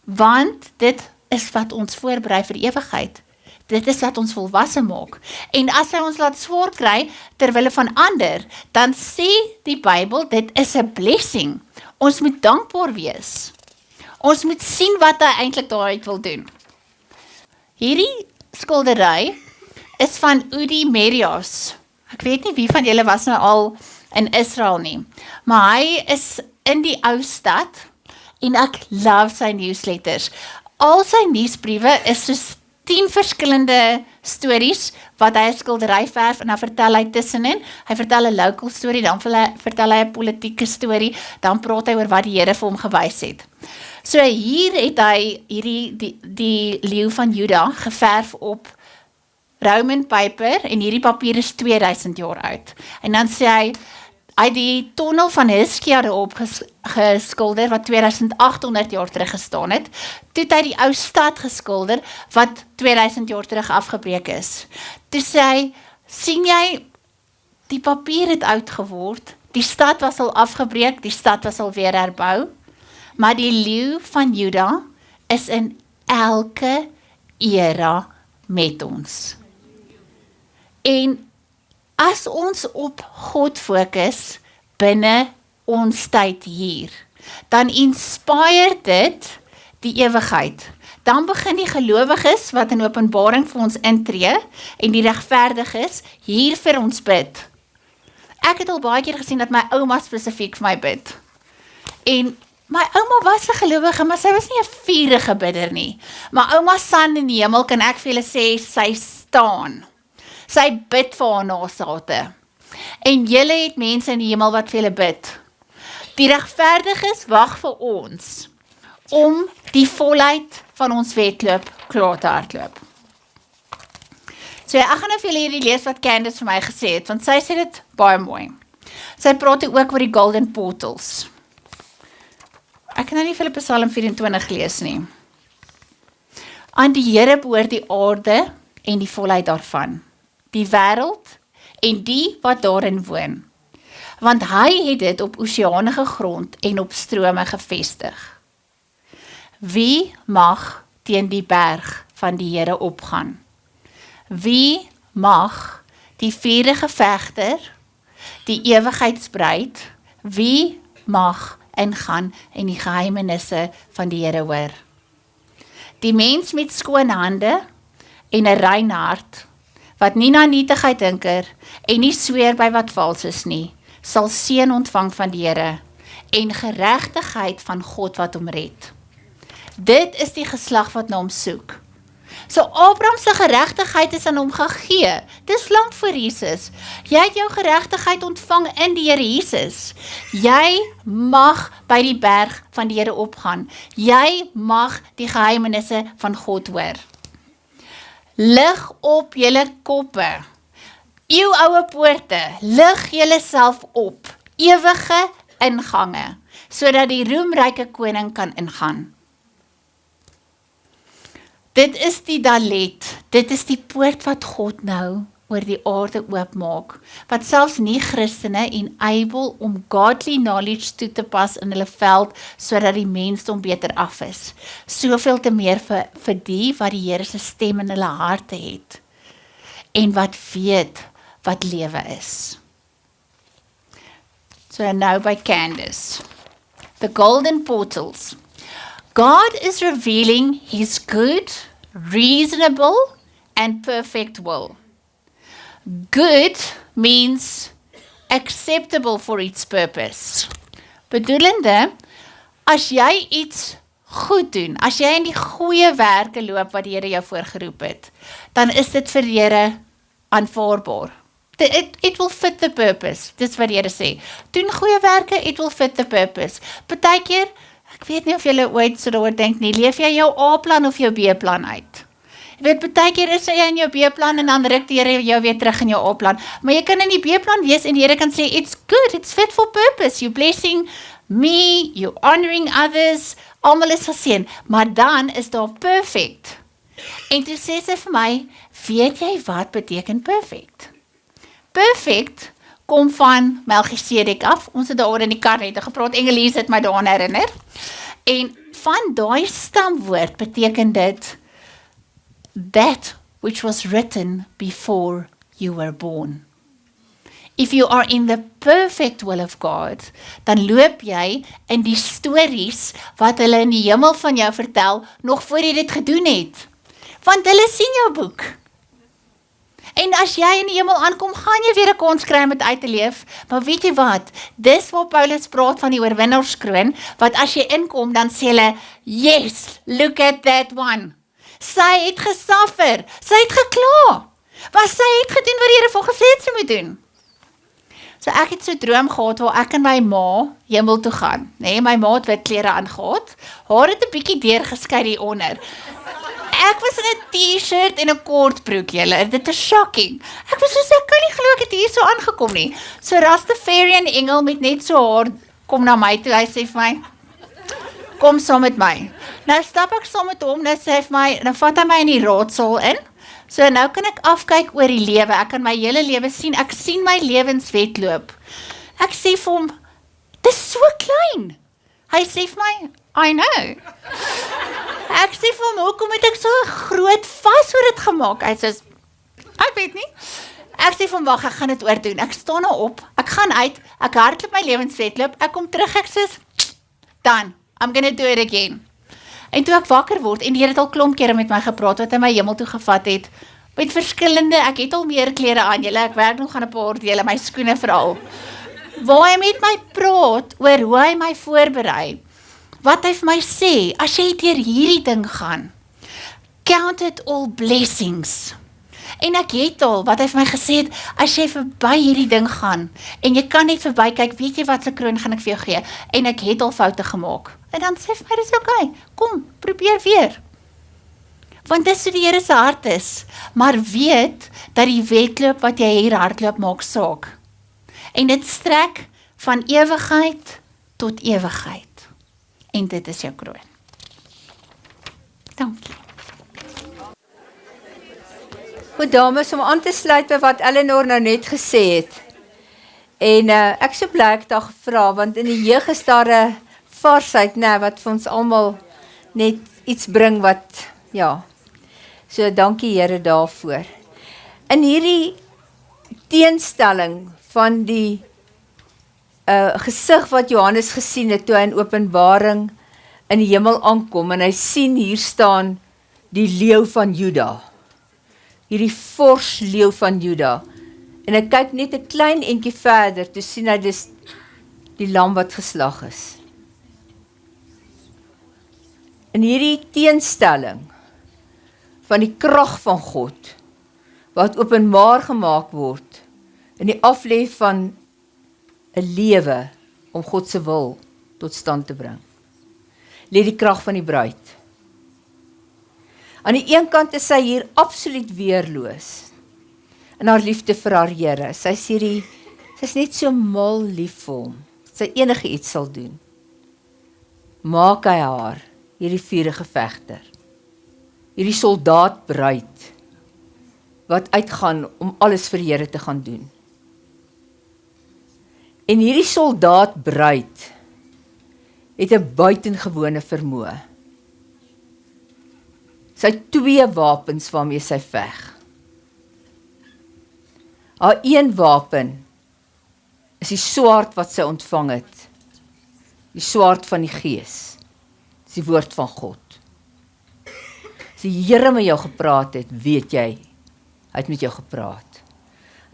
Want dit is wat ons voorberei vir ewigheid. Dit is wat ons volwasse maak. En as hy ons laat swaar kry, terwille van ander, dan sê die Bybel, dit is 'n blessing. Ons moet dankbaar wees. Ons moet sien wat hy eintlik daaruit wil doen. Hierdie skildery is van Udi Merias. Ek weet nie wie van julle was nou al in Israel nie, maar hy is in die ou stad, en ek love sy newsletters. Al sy nuusbriewe is soos 10 verskillende stories, wat hy 'n skildery verf, en dan vertel hy tussenin, hy vertel 'n local story, dan vertel hy 'n politieke storie, dan praat hy oor wat die Here vir hom gewys het. So hier het hy die leeu van Juda geverf op Roman paper, en hierdie papier is 2000 jaar oud. En dan sê hy die tonnel van Hiskia daarop geskilder, wat 2800 jaar terug gestaan het, toe het hy die ou stad geskilder, wat 2000 jaar terug afgebreek is. Toe sê hy, sien jy, die papier het oud geword, die stad was al afgebreek, die stad was al weer herbou, maar die leeu van Juda is in elke era met ons. En as ons op God fokus binne ons tyd hier, dan inspire dit die ewigheid. Dan begin die gelowiges wat in Openbaring vir ons intree en die regverdiges hier vir ons bid. Ek het al baie keer gesien dat my ouma spesifiek vir my bid. En my ouma was 'n gelowige, maar sy was nie 'n vurige bidder nie. My ouma San in die hemel, kan ek vir julle sê, sy staan. Sy bid vir haar nasate. En julle het mense in die hemel wat vir julle bid. Die regverdiges wag vir ons om die volheid van ons wedloop klaar te hardloop. So ek gaan nou vir julle hierdie lees wat Candace vir my gesê het, want sy sê dit baie mooi. Sy praat ook oor die golden portals. Ek kan nou nie vir julle Psalm 24 lees nie. Aan die Here behoort die aarde en die volheid daarvan, die wêreld en die wat daarin woon, want hy het dit op oseanige grond en op strome gevestig. Wie mag teen die berg van die Here opgaan? Wie mag die vurige vegter, die ewigheidsbruid, wie mag ingaan en die geheimenisse van die Here hoor? Die mens met skoon hande en 'n rein hart, wat nie na nietigheid hinker en nie sweer by wat vals is nie, sal seën ontvang van die Here en geregtigheid van God wat hom red. Dit is die geslag wat na hom soek. So Abraham se geregtigheid is aan hom gegee. Dis lank voor Jesus. Jy het jou geregtigheid ontvang in die Here Jesus. Jy mag by die berg van die Here opgaan. Jy mag die geheimenisse van God hoor. Lig op julle koppe. Eeuoue poorte, lig julle self op. Ewige ingange, sodat die roemryke koning kan ingaan. Dit is die dalet, dit is die poort wat God nou oor die aarde oopmaak, wat selfs nie Christene enable om godly knowledge toe te pas in hulle veld, sodat die mensdom beter af is. Soveel te meer vir die wat die Here se stem in hulle harte het, en wat weet wat lewe is. So now by Candace. The golden portals. God is revealing His good, reasonable, and perfect will. Good means acceptable for its purpose. Bedoelende, as jy iets goed doen, as jy in die goeie werke loop wat die Here jou voorgeroep het, dan is dit vir die Here aanvaarbaar. It will fit the purpose, dis wat die Here sê. Doen goeie werke, it will fit the purpose. Partykeer, ek weet nie of julle ooit so daaroor dink nie, leef jy jou A-plan of jou B-plan uit? Jy weet, partykeer is jy in jou B-plan en dan ruk die Here jou weer terug in jou A-plan. Maar jy kan in die B-plan wees en die Here kan sê, it's good, it's fit for purpose, you blessing me, you honoring others, almal is geseën, maar dan is daar perfect. En toe sê sy vir my, weet jy wat beteken perfect? Perfect kom van Melchisedek af, ons het daar in die kar net gepraat, Engelies het my daaraan herinner, en van daai stamwoord beteken dit, that which was written before you were born. If you are in the perfect will of God, dan loop jy in die stories wat hulle in die hemel van jou vertel, nog voor jy dit gedoen het. Want hulle sien jou boek. En as jy in die hemel aankom, gaan jy weer 'n kans kry om dit uit te leef. Maar weet jy wat? Dis waar Paulus praat van die oorwinnaarskroon, wat as jy inkom, dan sê hulle, yes, look at that one. Sy het gesuffer, sy het gekla, maar sy het gedoen wat die Here vir gesê het sy moet doen. So ek het so 'n droom gehad waar ek en my ma hemel toe gaan. Nee, my ma het wit klere aangehad. Haar het 'n bietjie deurgeskei hier onder. Ek was in 'n T-shirt en 'n kortbroek, julle. Dit is shocking. Ek was so, ek kan nie glo ek het hier so aangekom nie. So Rastafarian engel met net so haar kom na my toe. Hy sê vir my, kom saam met my. Nou stap ek saam met hom, nou sê hy vir my, dan vat hy my in die raadsaal in. So nou kan ek afkyk oor die lewe, ek kan my hele lewe sien, ek sien my lewenswetloop. Ek sê vir hom, dis so klein. Hy sê vir my, I know. Ek sê vir hom, hoekom het ek so groot vashoor dit gemaak? Hy sê, ek weet nie. Ek sê vir hom, wag, ek gaan dit oordoen. Ek staan nou op, ek gaan uit, ek hardloop my lewenswetloop, ek kom terug, ek sê, done, I'm gonna do it again. En toe ek wakker word, en die Here het al klomp kere met my gepraat, wat hy my hemel toe gevat het, met verskillende, ek het al meer klere aan, julle, ek werk nog aan 'n paar dele, my skoene veral, waar hy met my praat, oor hoe hy my voorberei, wat hy vir my sê, as jy deur hierdie ding gaan, count it all blessings, en ek het al, wat hy vir my gesê het, as jy verby hierdie ding gaan, en jy kan net verby kyk, weet jy wat se kroon gaan ek vir jou gee, en ek het al foute gemaak, en dan sê vir my, dis okay, kom, probeer weer, want dis hoe die Here se hart is, maar weet, dat die wedloop wat jy hier hardloop maak saak, en dit strek van ewigheid tot ewigheid, en dit is jou kroon. Dankie. Goed dames, om aan te sluit by wat Eleanor nou net gesê het, en ek so bly ek daar gevra, want in die jeug is daar 'n varsheid, wat vir ons almal net iets bring wat, ja, so dankie Here daarvoor. In hierdie teenstelling van die gesig wat Johannes gesien het, toe hy in Openbaring in die hemel aankom, en hy sien hier staan die leeu van Juda, hierdie fors leeu van Juda, en hy kyk net 'n klein entjie verder, toe sien hy dis die lam wat geslag is. In hierdie teenstelling van die krag van God, wat openbaar gemaak word, in die aflê van 'n lewe om God se wil tot stand te bring, lê die krag van die bruid. Aan die een kant is sy hier absoluut weerloos, in haar liefde vir haar Here. Sy is net so mal lief vir hom, sy enige iets sal doen. Maak hy haar, hierdie vurige vegter, hierdie soldaat bruid, wat uitgaan om alles vir die Here te gaan doen. En hierdie soldaat bruid, het 'n buitengewone vermoë. Sy het 2 wapens waarmee sy veg. Haar een wapen is die swaard wat sy ontvang het, die swaard van die Gees, dis die woord van God. As die Here met jou gepraat het, weet jy, hy het met jou gepraat.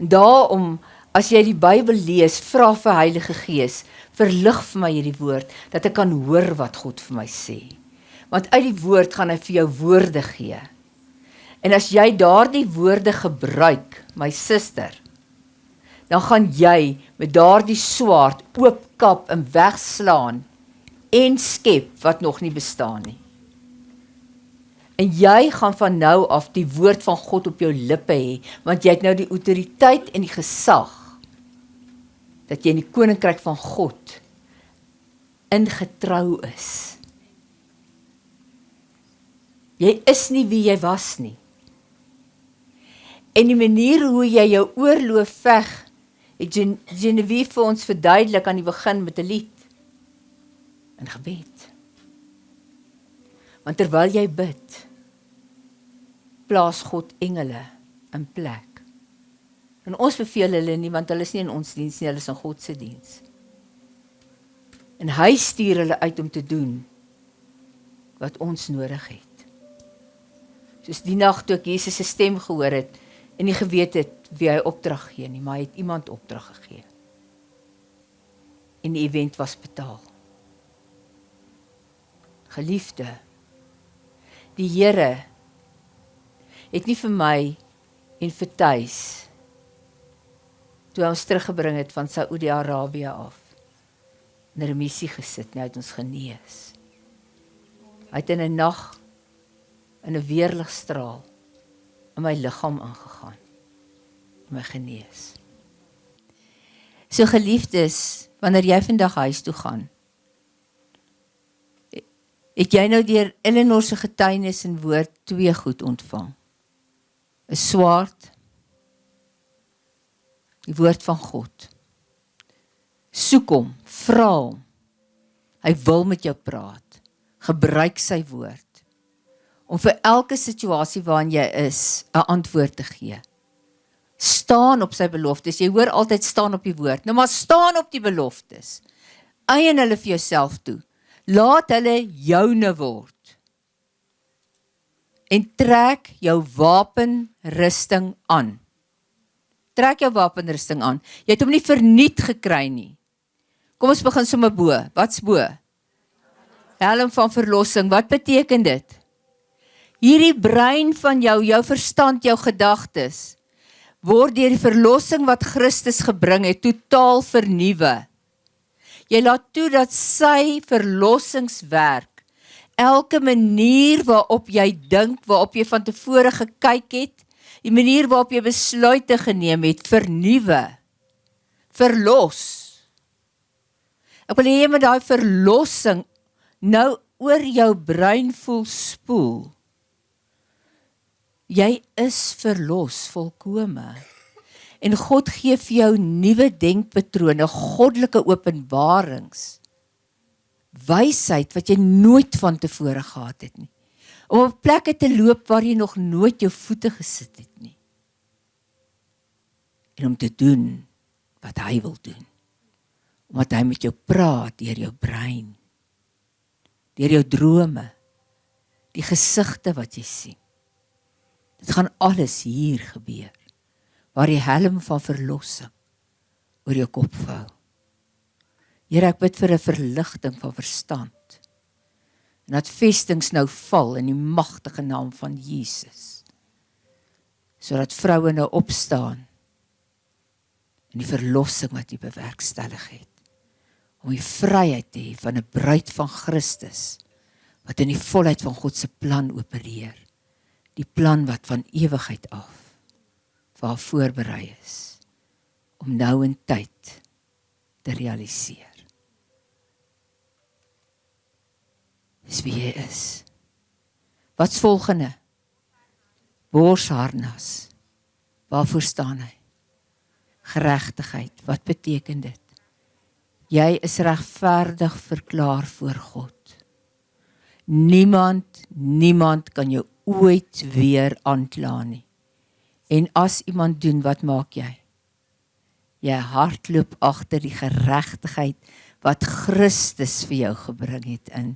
Daarom, as jy die Bybel lees, vra vir Heilige Gees, verlig vir my hierdie woord, dat ek kan hoor wat God vir my sê. Want uit die woord gaan hy vir jou woorde gee. En as jy daardie woorde gebruik, my suster, dan gaan jy met daardie swaard oopkap en wegslaan en skep wat nog nie bestaan nie. En jy gaan van nou af die woord van God op jou lippe hê, want jy het nou die autoriteit en die gesag, dat jy in die koninkryk van God ingetrou is. Jy is nie wie jy was nie. En die manier hoe jy jou oorloof veg, het Genevieve vir ons verduidelik aan die begin met 'n lied. In gebed. Want terwyl jy bid, plaas God engele in plek. En ons beveel hulle nie, want hulle is nie in ons diens nie, hulle is in God se diens. En hy stuur hulle uit om te doen wat ons nodig het. Soos die nag toe ek Jesus se stem gehoor het, en nie geweet het wie hy opdrag gee nie, maar hy het iemand opdrag gegee. En die event was betaal. Geliefde, die Here het nie vir my en vir Thys, toe hy ons teruggebring het van Saoedi-Arabië af, in 'n remissie gesit, hy het ons genees. Hy het in 'n nag, in 'n weerligstraal, in my liggaam ingegaan, en my genees. So geliefdes, wanneer jy vandag huis toe gaan, het jy nou deur Eleanor se getuienis en woord 2 goed ontvang. 'n Swaard, die woord van God. Soek hom, vra hom. Hy wil met jou praat. Gebruik sy woord om vir elke situasie waarin jy is, 'n antwoord te gee. Staan op sy beloftes. Jy hoor altyd staan op die woord. Nou maar staan op die beloftes. Eien hulle vir jouself toe. Laat hulle joune word. En trek jou wapenrusting aan. Trek jou wapenrusting aan. Jy het hom nie verniet gekry nie. Kom ons begin sommer bo. Wat's bo? Helm van verlossing. Wat beteken dit? Hierdie brein van jou, jou verstand, jou gedagtes, word deur die verlossing wat Christus gebring het, totaal vernuwe. Jy laat toe dat sy verlossingswerk, elke manier waarop jy dink, waarop jy van tevore gekyk het, die manier waarop jy besluite geneem het, vernuwe, verlos. Ek wil hê met daai verlossing nou oor jou brein voel spoel. Jy is verlos volkome. En God gee vir jou nuwe denkpatrone, goddelike openbarings, wysheid wat jy nooit van tevore gehad het nie. Om op plekke te loop waar jy nog nooit jou voete gesit het nie. En om te doen wat hy wil doen. Omdat hy met jou praat deur jou brein, deur jou drome, die gesigte wat jy sien. Dit gaan alles hier gebeur, waar die helm van verlossing oor jou kop vou. Here, ek bid vir 'n verligting van verstand, en dat vestings nou val in die magtige naam van Jesus, sodat vroue nou opstaan, in die verlossing wat jy bewerkstellig het, om die vryheid te hê van 'n bruid van Christus, wat in die volheid van God se plan opereer, die plan wat van ewigheid af vir haar voorberei is, om nou in tyd te realiseer. Dis wie jy is. Wat's volgende? Borsharnas. Waarvoor staan hy? Geregtigheid. Wat beteken dit? Jy is regverdig verklaar voor God. Niemand kan jou ooit weer aankla nie. En as iemand doen, wat maak jy? Jy hardloop agter die geregtigheid wat Christus vir jou gebring het in,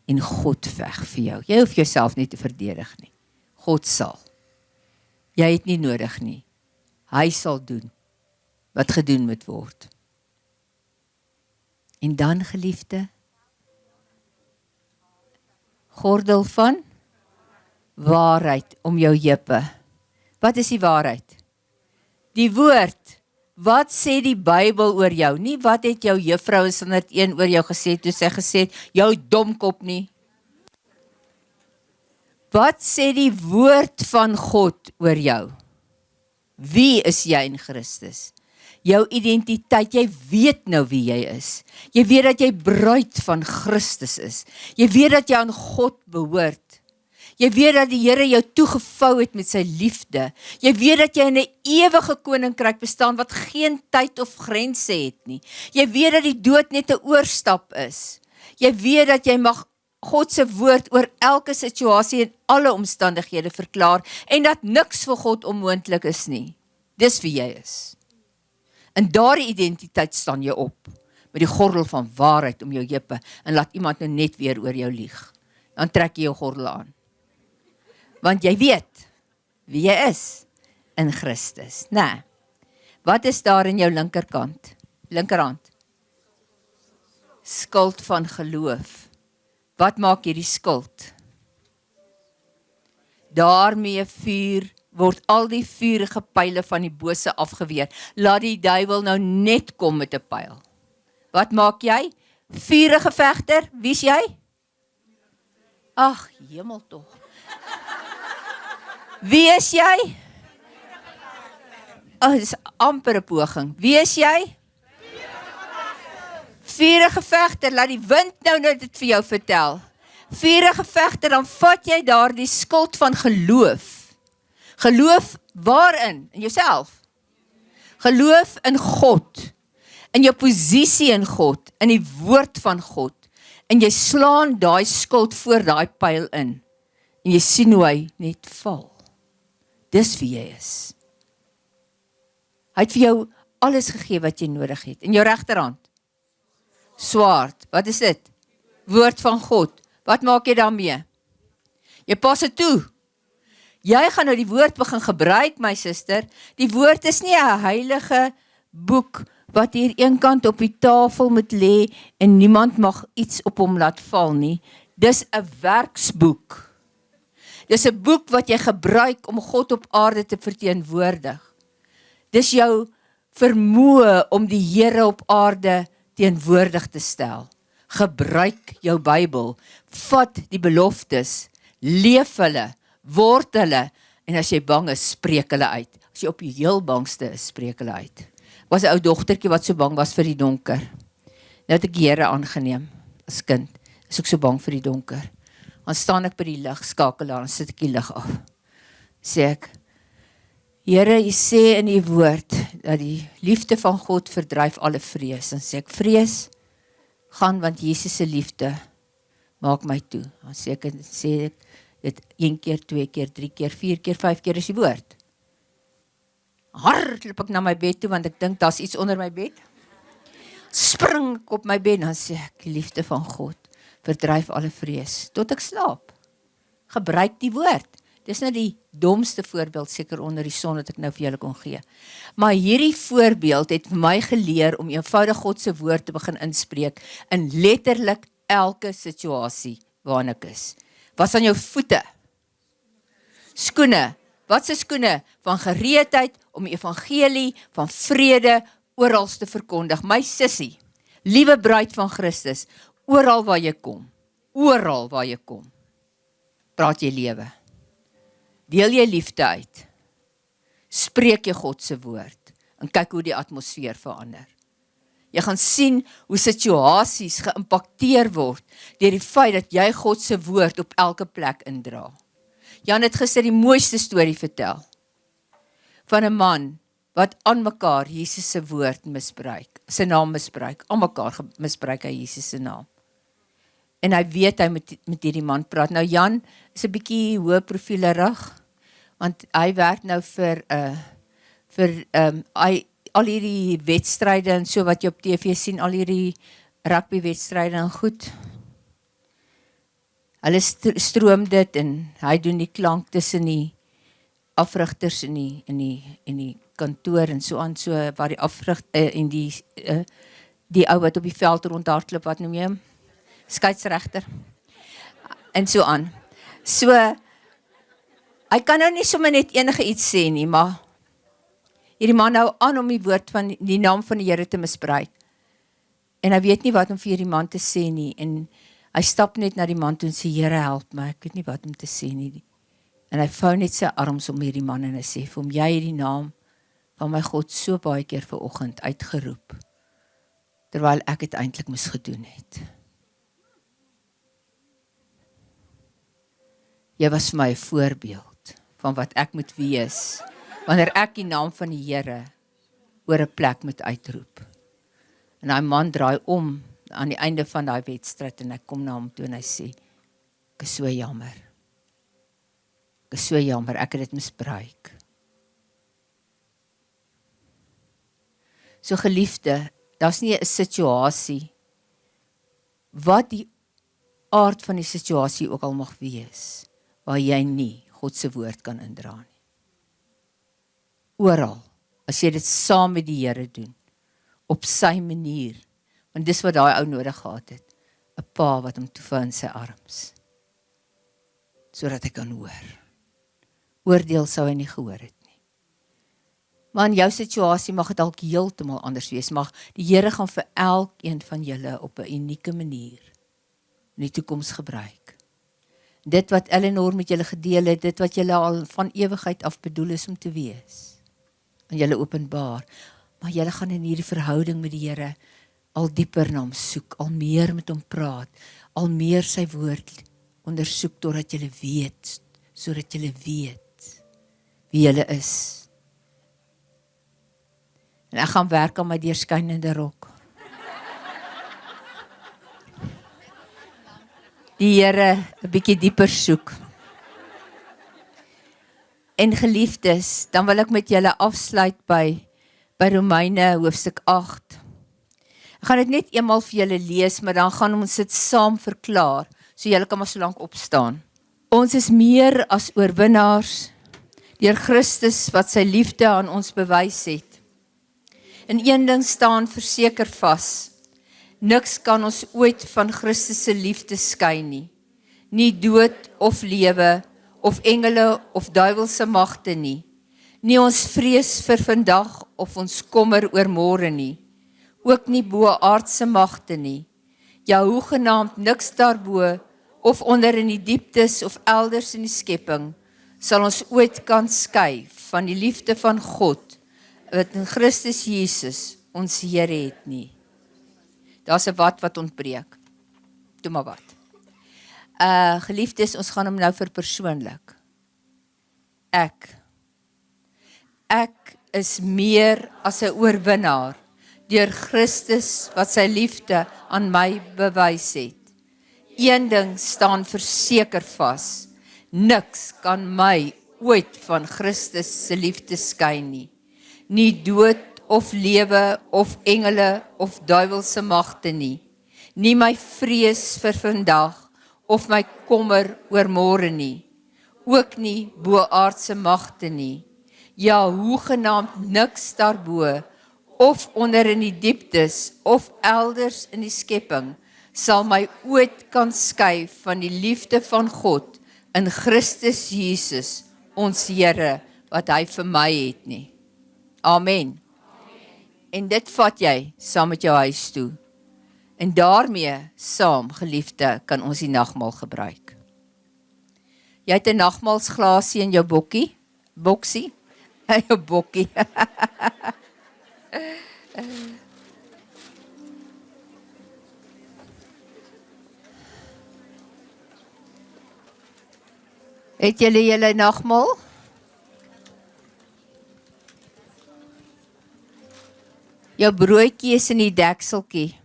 en God veg vir jou. Jy hoef jouself nie te verdedig nie. God sal. Jy het nie nodig nie. Hy sal doen wat gedoen moet word. En dan, geliefde, gordel van waarheid om jou heupe. Wat is die waarheid? Die woord. Wat sê die Bybel oor jou? Nie wat het jou juffrou in 101 oor jou gesê, toe sy gesê het, jou domkop nie. Wat sê die woord van God oor jou? Wie is jy in Christus? Jou identiteit, jy weet nou wie jy is. Jy weet dat jy bruid van Christus is. Jy weet dat jy aan God behoort. Jy weet dat die Here jou toegevou het met sy liefde. Jy weet dat jy in 'n ewige koninkryk bestaan wat geen tyd of grense het nie. Jy weet dat die dood net 'n oorstap is. Jy weet dat jy mag God se woord oor elke situasie en alle omstandighede verklaar en dat niks vir God onmoontlik is nie. Dis wie jy is. In daardie identiteit staan jy op met die gordel van waarheid om jou heupe en laat iemand nou net weer oor jou lieg. Dan trek jy jou gordel aan. Want jy weet wie jy is in Christus. Nee. Wat is daar in jou linkerhand? Skuld van geloof. Wat maak hierdie skuld? Daarmee word al die vurige pyle van die bose afgeweer. Laat die duiwel nou net kom met 'n pyl. Wat maak jy? Vurige vegter, wie's jy? Ag, hemel tog. Wie is jy? Dit is amper 'n poging. Wie is jy? Vurige vegter, laat die wind nou dit vir jou vertel. Vurige vegter, dan vat jy daar die skuld van geloof. Geloof waarin? In jouself. Geloof in God. In jou posisie in God. In die woord van God. En jy slaan daai skuld voor daai pyl in. En jy sien hoe hy net val. Dis wie jy is. Hy het vir jou alles gegee wat jy nodig het. In jou regterhand. Swaard. Wat is dit? Woord van God. Wat maak jy daarmee? Jy pas dit toe. Jy gaan nou die woord begin gebruik, my suster. Die woord is nie 'n heilige boek wat hier eenkant op die tafel moet lê en niemand mag iets op hom laat val nie. Dis 'n werksboek. Dis 'n boek wat jy gebruik om God op aarde te verteenwoordig. Dis jou vermoë om die Here op aarde teenwoordig te stel. Gebruik jou Bybel, vat die beloftes, leef hulle, word hulle, en as jy bang is, spreek hulle uit. As jy op die heel bangste is, spreek hulle uit. Was 'n ou dogtertjie wat so bang was vir die donker. Nou het ek die Here aangeneem, as kind, is ek so bang vir die donker. Dan staan ek by die ligskakelaar, dan sit ek die lig af. Sê ek, Here, U sê in U woord, dat die liefde van God verdryf alle vrees. Dan sê ek, vrees, gaan, want Jesus se liefde maak my toe. Dan sê ek dit 1 keer, 2 keer, 3 keer, 4 keer, 5 keer is die woord. Hardloop ek na my bed toe, want ek dink daar's iets onder my bed. Spring ek op my bed, dan sê ek, die liefde van God verdryf alle vrees, tot ek slaap. Gebruik die woord. Dis nou die domste voorbeeld seker onder die son wat ek nou vir julle kon gee. Maar hierdie voorbeeld het vir my geleer om eenvoudig God se woord te begin inspreek in letterlik elke situasie waarin ek is. Wat aan jou voete? Skoene. Wat se skoene? Van gereedheid om die evangelie van vrede oral te verkondig. My sussie, liewe bruid van Christus, oral waar jy kom, praat jy lewe. Deel jy liefde uit. Spreek jy God se woord. En kyk hoe die atmosfeer verander. Jy gaan sien hoe situasies geïmpakteer word deur die feit dat jy God se woord op elke plek indra. Jan het gister die mooiste storie vertel. Van 'n man wat aan mekaar Jesus se woord misbruik. Sy naam misbruik. Aan mekaar misbruik hy Jesus se naam. En hy weet hy met hierdie man praat. Nou Jan is 'n bietjie hoë profielerig, want hy werk nou vir al hierdie wedstryde en so wat jy op TV sien, al hierdie rugbywedstryde en goed. Hulle stroom dit en hy doen die klank tussen die afrigters en die kantoor en so aan, so waar die afrig en die ou wat op die veld rondhardloop, wat noem jy hom? Skeieregter. En so aan. So, hy kan nou nie sommer net enige iets sê nie, maar hierdie man hou aan om die woord van die naam van die Here te misbruik. En hy weet nie wat om vir hierdie man te sê nie, en hy stap net na die man toe en sê, Here help my, ek weet nie wat om te sê nie. En hy vou net sy arms om hierdie man en hy sê, vir hom, jy het die naam van my God so baie keer vanoggend uitgeroep, terwyl ek het eintlik moes gedoen het. Jy was vir my 'n voorbeeld van wat ek moet wees, wanneer ek die naam van die Here oor 'n plek moet uitroep. En daai man draai om aan die einde van daai wedstryd en ek kom na hom toe en hy sê, ek is so jammer. Ek is so jammer, ek het dit misbruik. So geliefde, daar's nie 'n situasie, wat die aard van die situasie ook al mag wees, waar jy nie God se woord kan indra nie. Oral, as jy dit saam met die Here doen, op sy manier, want dis wat daai ou nodig gehad het, 'n pa wat hom toevou in sy arms, sodat hy kan hoor. Oordeel sou hy nie gehoor het nie. Maar in jou situasie mag dit dalk heeltemal anders wees, mag die Here gaan vir elkeen van julle op 'n unieke manier in die toekoms gebruik. Dit wat Eleanor met julle gedeel het, dit wat julle al van ewigheid af bedoel is om te wees, en julle openbaar, maar julle gaan in hierdie verhouding met die Here al dieper na hom soek, al meer met hom praat, al meer sy woord ondersoek, totdat julle weet, sodat julle weet wie julle is. En ek gaan werk aan my deurskynende rok. Die Here 'n bietjie dieper soek. En geliefdes, dan wil ek met julle afsluit by Romeine hoofstuk 8. Ek gaan dit net eenmaal vir julle lees, maar dan gaan ons dit saam verklaar, so julle kan maar so lank opstaan. Ons is meer as oorwinnaars, deur Christus wat sy liefde aan ons bewys het. En een ding staan verseker vas, niks kan ons ooit van Christus se liefde skei nie. Nie dood of lewe, of engele of duiwelse magte nie. Nie ons vrees vir vandag of ons kommer oor môre nie. Ook nie bo aardse magte nie. Ja, hoegenaamd niks daarbo of onder in die dieptes of elders in die skepping sal ons ooit kan skei van die liefde van God wat in Christus Jesus ons Here het nie. Daar's 'n wat ontbreek. Toe maar wat. Geliefdes, ons gaan hom nou verpersoonlik. Ek is meer as 'n oorwinnaar deur Christus wat sy liefde aan my bewys het. Een ding staan verseker vas, niks kan my ooit van Christus se liefde skei nie. Nie dood of lewe of engele of duiwelse magte nie. Nie my vrees vir vandag of my kommer oor môre nie. Ook nie bo aardse magte nie. Ja, hoegenaamd niks daarbo of onder in die dieptes of elders in die skepping sal my ooit kan skei van die liefde van God in Christus Jesus, ons Here, wat hy vir my het nie. Amen. En dit vat jy saam met jou huis toe. En daarmee saam, geliefde, kan ons die nagmaal gebruik. Jy het 'n nagmaalsglasie in jou boksie, jou bokkie. Het julle nagmaal? Jou broodjie is in die dekseltjie.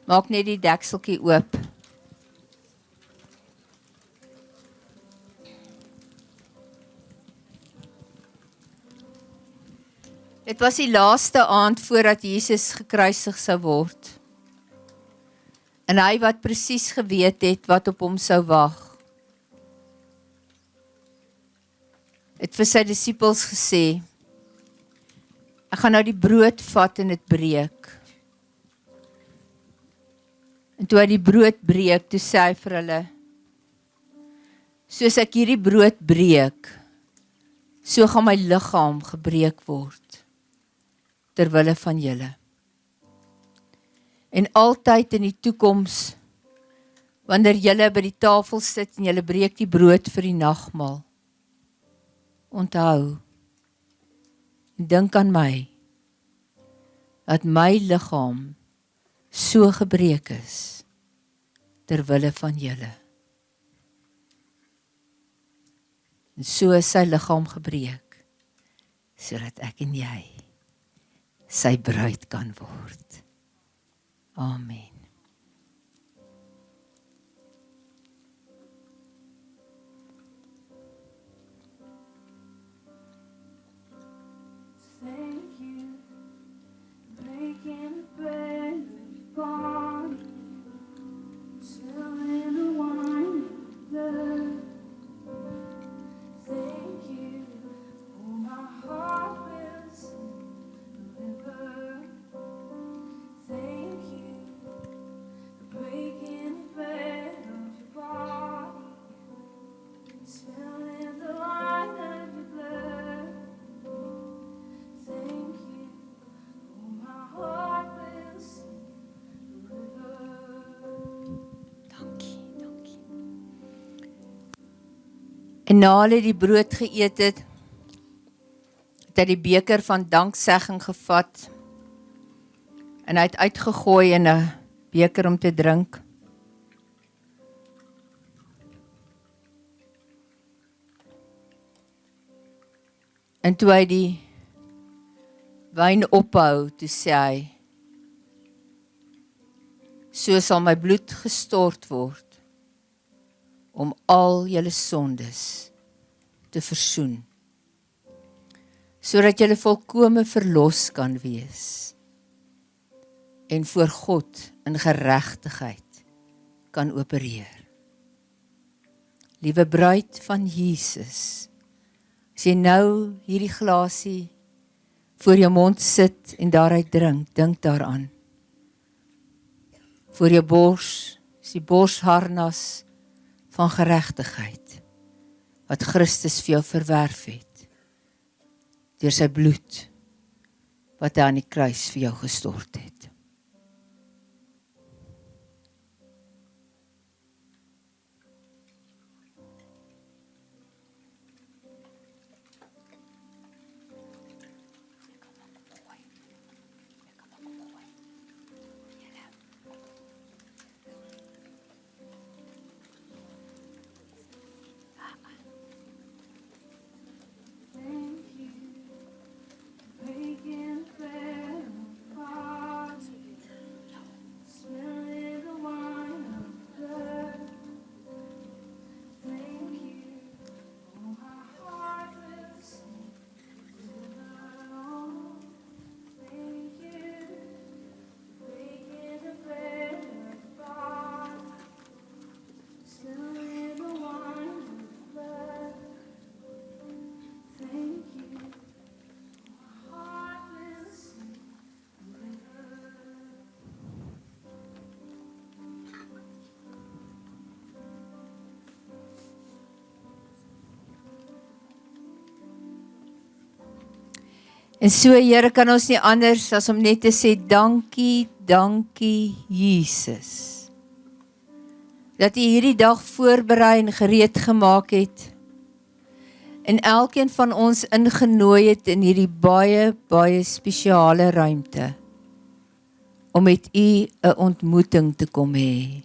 Maak net die dekseltjie oop. Dit was die laaste aand voordat Jesus gekruisig sou word. En hy wat presies geweet het wat op hom sou wag, het vir sy disippels gesê, Ek gaan nou die brood vat en dit breek. En toe hy die brood breek, toe sê hy vir hulle, soos ek hierdie brood breek, so gaan my liggaam gebreek word, terwille van julle. En altyd in die toekoms, wanneer julle by die tafel sit en julle breek die brood vir die nagmaal, onthou, en dink aan my, dat my liggaam so gebreek is, terwille van julle. En so is sy liggaam gebreek, sodat ek en jy sy bruid kan word. Amen. Thank you, breaking bread with body, spilling the wine with blood. Thank you, oh my heart will sing the river. Thank you, breaking bread of your body, spilling the wine of your blood. Thank you, oh my heart will sing the river. Dankie, dankie. En na hulle die brood geëet het, het hy die beker van danksegging gevat, en hy het uitgegooi in 'n beker om te drink. En toe hy die wyn ophou, toe sê hy, so sal my bloed gestort word, om al julle sondes te versoen, sodat julle volkome verlos kan wees, en voor God in geregtigheid kan opereer. Liewe bruid van Jesus, as jy nou hierdie glasie voor jou mond sit en daaruit drink, dink daaraan. Voor jou bors is die borsharnas van geregtigheid, wat Christus vir jou verwerf het, deur sy bloed, wat hy aan die kruis vir jou gestort het. Thank you, breaking bread of body, spilling the wine of blood. Thank you, oh my heart will sing the river. Thank you, breaking the bread of body, spilling the wine of blood. Thank you, my heart will sing the river. En so, Here, kan ons nie anders as om net te sê, dankie, dankie, Jesus, dat U hierdie dag voorberei en gereed gemaak het, en elkeen van ons ingenooi het in hierdie baie, baie spesiale ruimte, om met U 'n ontmoeting te kom hê.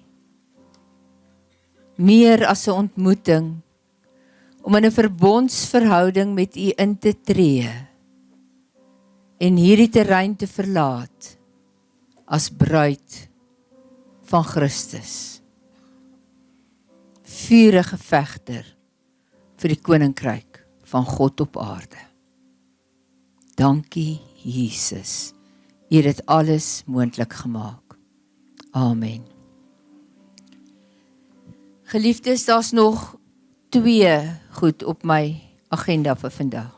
Meer as 'n ontmoeting, om in 'n verbondsverhouding met U in te tree, en hierdie terrein te verlaat, as bruid van Christus. Vurige vegter vir die koninkryk van God op aarde. Dankie, Jesus. U het dit alles moontlik gemaak. Amen. Geliefdes, daar's nog 2 goed op my agenda vir vandag.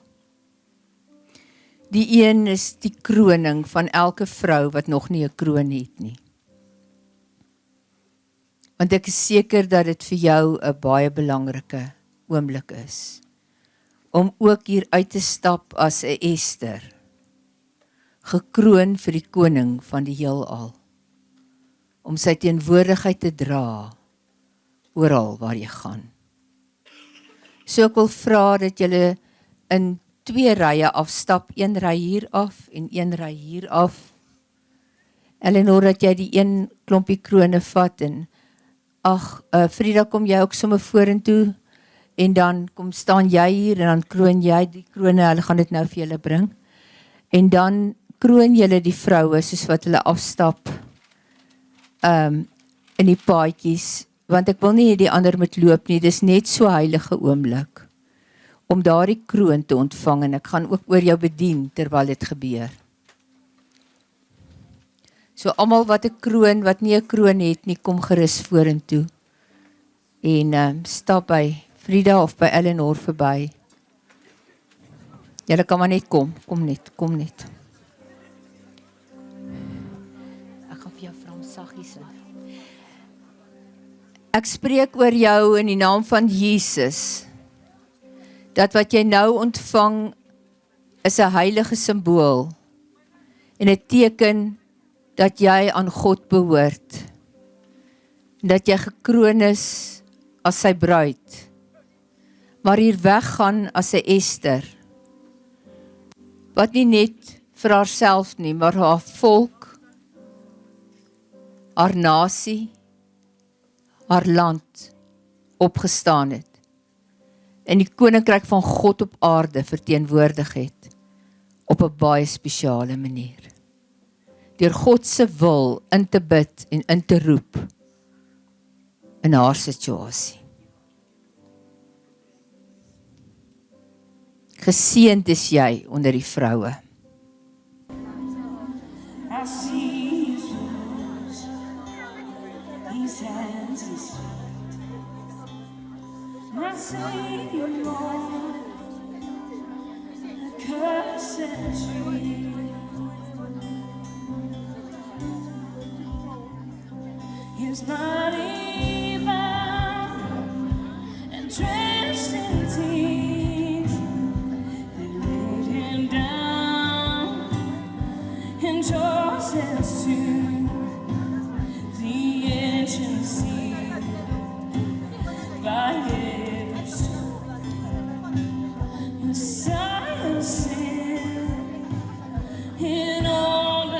Die een is die kroning van elke vrou wat nog nie 'n kroon het nie. Want ek is seker dat dit vir jou 'n baie belangrike oomblik is. Om ook hier uit te stap as 'n Ester. Gekroon vir die koning van die heelal. Om sy teenwoordigheid te dra oral waar jy gaan. So ek wil vra dat julle in 2 rye afstap, 1 ry hier af en 1 ry hier af. Eleanor, dat jy die een klompie krone vat en Frida, kom jy ook sommer vorentoe en dan kom staan jy hier en dan kroon jy die krone, hulle gaan dit nou vir julle bring. En dan kroon julle die vroue soos wat hulle afstap in die paadjies, want ek wil nie die ander moet loop nie, dis net so heilige oomblik om daardie kroon te ontvang en ek gaan ook oor jou bedien terwyl dit gebeur. So almal wat 'n kroon, wat nie 'n kroon het nie, kom gerus vorentoe en stap by Frida of by Eleanor verby. Julle kan maar net kom net. Ek gaan vir jou vra om saggies in. Ek spreek oor jou in die naam van Jesus, dat wat jy nou ontvang is 'n heilige simbool en 'n teken dat jy aan God behoort, en dat jy gekroon is as sy bruid, maar hier weggaan as 'n Ester, wat nie net vir haarself nie, maar haar volk, haar nasie, haar land opgestaan het, en die koninkryk van God op aarde verteenwoordig het, op 'n baie spesiale manier. Deur God se wil in te bid en in te roep in haar situasie. Geseënd is jy onder die vroue. I see his wounds, his hands, his feet. My Savior, Lord, the cursed tree. His body bound and drenched in tears, they laid him down in Joseph's tomb, the ancient seed by every stone. Messiah said in all the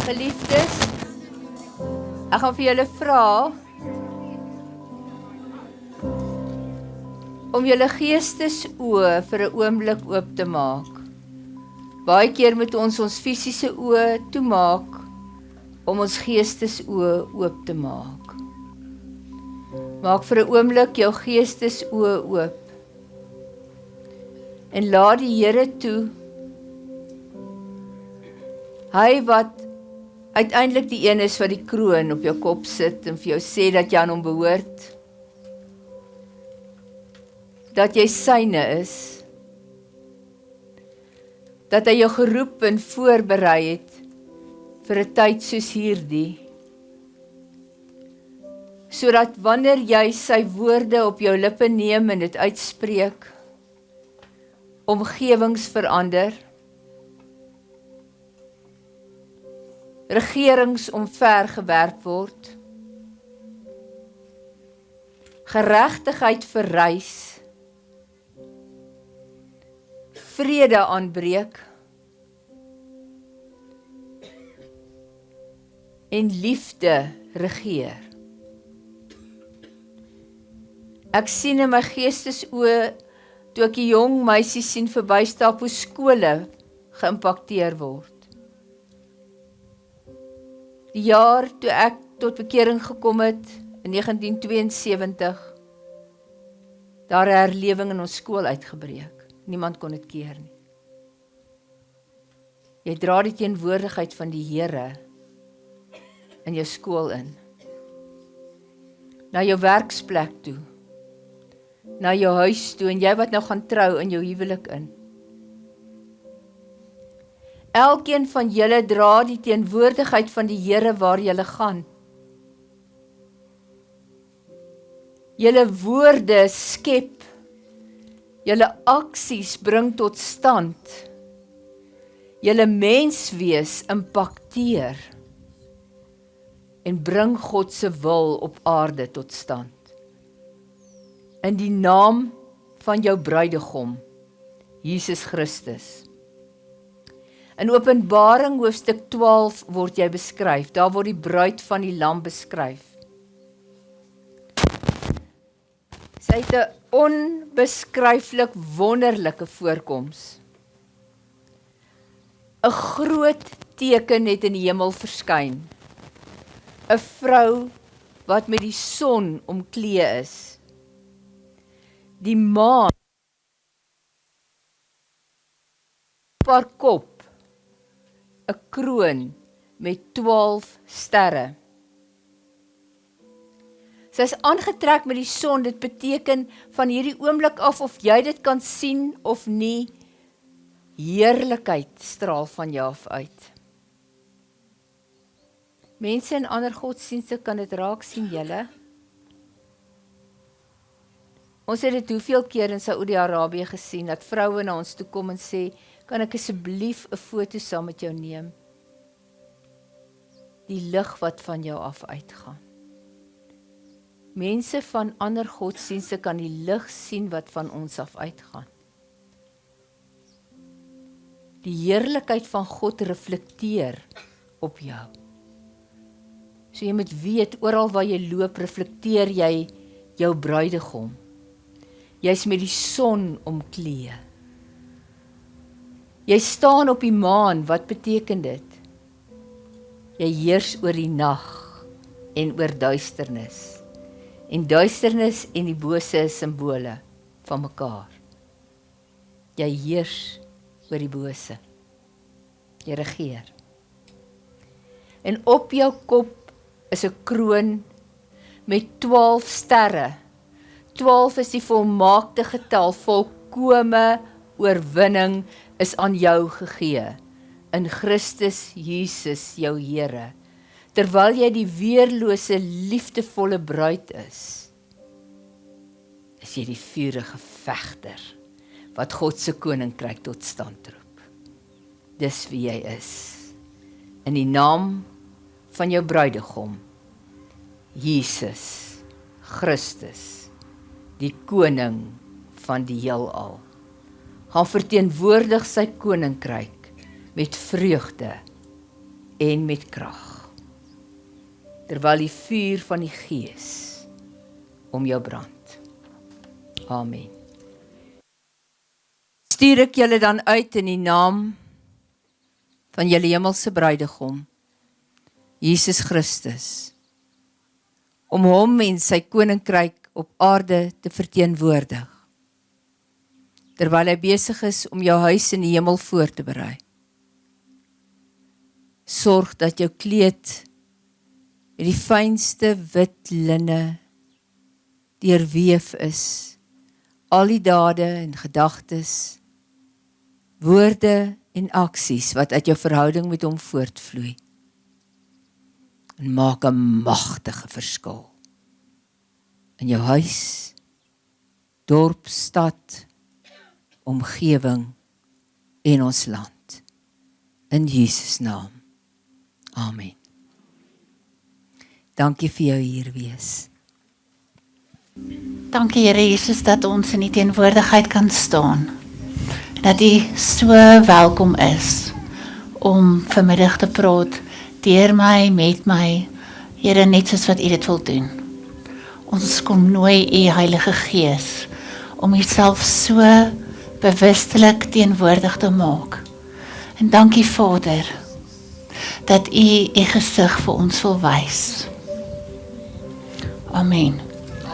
Geliefdes, ek gaan vir julle vra om julle geestesoë vir 'n oomblik oop te maak. Baie keer moet ons fisiese oë toemaak om ons geestesoë oop te maak. Maak vir 'n oomblik jou geestesoë oop en laat die Here toe. Hy wat uiteindelik die een is wat die kroon op jou kop sit en vir jou sê dat jy aan hom behoort, dat jy syne is, dat hy jou geroep en voorberei het vir 'n tyd soos hierdie, sodat wanneer jy sy woorde op jou lippe neem en dit uitspreek, omgewings verander, regerings omvergewerp word, geregtigheid verrys, vrede aanbreek en liefde regeer. Ek sien in my geestesoë, toe ek die jong meisies sien verbystap, hoe skole geïmpakteer word. Die jaar toe ek tot bekering gekom het, in 1972, daar 'n herlewing in ons skool uitgebreek. Niemand kon dit keer nie. Jy dra die teenwoordigheid van die Here in jou skool in. Na jou werksplek toe. Na jou huis toe, en jy wat nou gaan trou in jou huwelik in. Elkeen van julle dra die teenwoordigheid van die Here waar julle gaan. Julle woorde skep, julle aksies bring tot stand, julle menswees impakteer en bring God se wil op aarde tot stand. In die naam van jou bruidegom, Jesus Christus. In Openbaring hoofstuk 12 word jy beskryf. Daar word die bruid van die lam beskryf. Sy het 'n onbeskryflik wonderlike voorkoms. 'n Groot teken het in die hemel verskyn. 'n Vrou wat met die son omklee is. Die maan op haar kop 'n kroon met 12 sterre. Sy is aangetrek met die son. Dit beteken van hierdie oomblik af, of jy dit kan sien of nie, heerlikheid straal van jou af uit. Mense in ander godsdienste kan dit raak sien, julle. Ons het dit hoeveel keer in Saoedi-Arabië gesien, dat vroue na ons toe kom en sê, kan ek asseblief 'n foto saam met jou neem? Die lig wat van jou af uitgaan. Mense van ander godsdienste kan die lig sien wat van ons af uitgaan. Die heerlikheid van God reflekteer op jou. So jy moet weet, oral waar jy loop, reflekteer jy jou bruidegom. Jy's met die son omklee. Jy staan op die maan, wat beteken dit? Jy heers oor die nag en oor duisternis. En duisternis en die bose is simbole van mekaar. Jy heers oor die bose. Jy regeer. En op jou kop is 'n kroon met 12 sterre. 12 is die volmaakte getal, volkome oorwinning is aan jou gegee. In Christus Jesus, jou Here. Terwyl jy die weerlose, liefdevolle bruid is jy die vurige vegter, wat God se koninkryk tot stand roep. Dis wie jy is. In die naam van jou bruidegom, Jesus Christus, die koning van die heelal. Gaan verteenwoordig sy koninkryk met vreugde en met krag. Terwyl die vuur van die Gees om jou brand. Amen. Stuur ek julle dan uit in die naam van julle hemelse bruidegom, Jesus Christus, om hom en sy koninkryk op aarde te verteenwoordig, terwyl hy besig is om jou huis in die hemel voor te berei. Sorg dat jou kleed met die fynste wit linne deurweef is, al die dade en gedagtes, woorde en aksies wat uit jou verhouding met hom voortvloei, en maak 'n magtige verskil in jou huis, dorp, stad, omgewing en ons land. In Jesus naam. Amen. Dankie vir jou hier wees. Dankie Here Jesus dat ons in die teenwoordigheid kan staan. Dat U so welkom is om vanmiddag te praat deur my, met my, Here, net soos wat U dit wil doen. Ons kom nooi U Heilige Gees om Uself so bewustelik teenwoordig te maak. En dankie Vader, dat U gesig vir ons wil wys. Amen.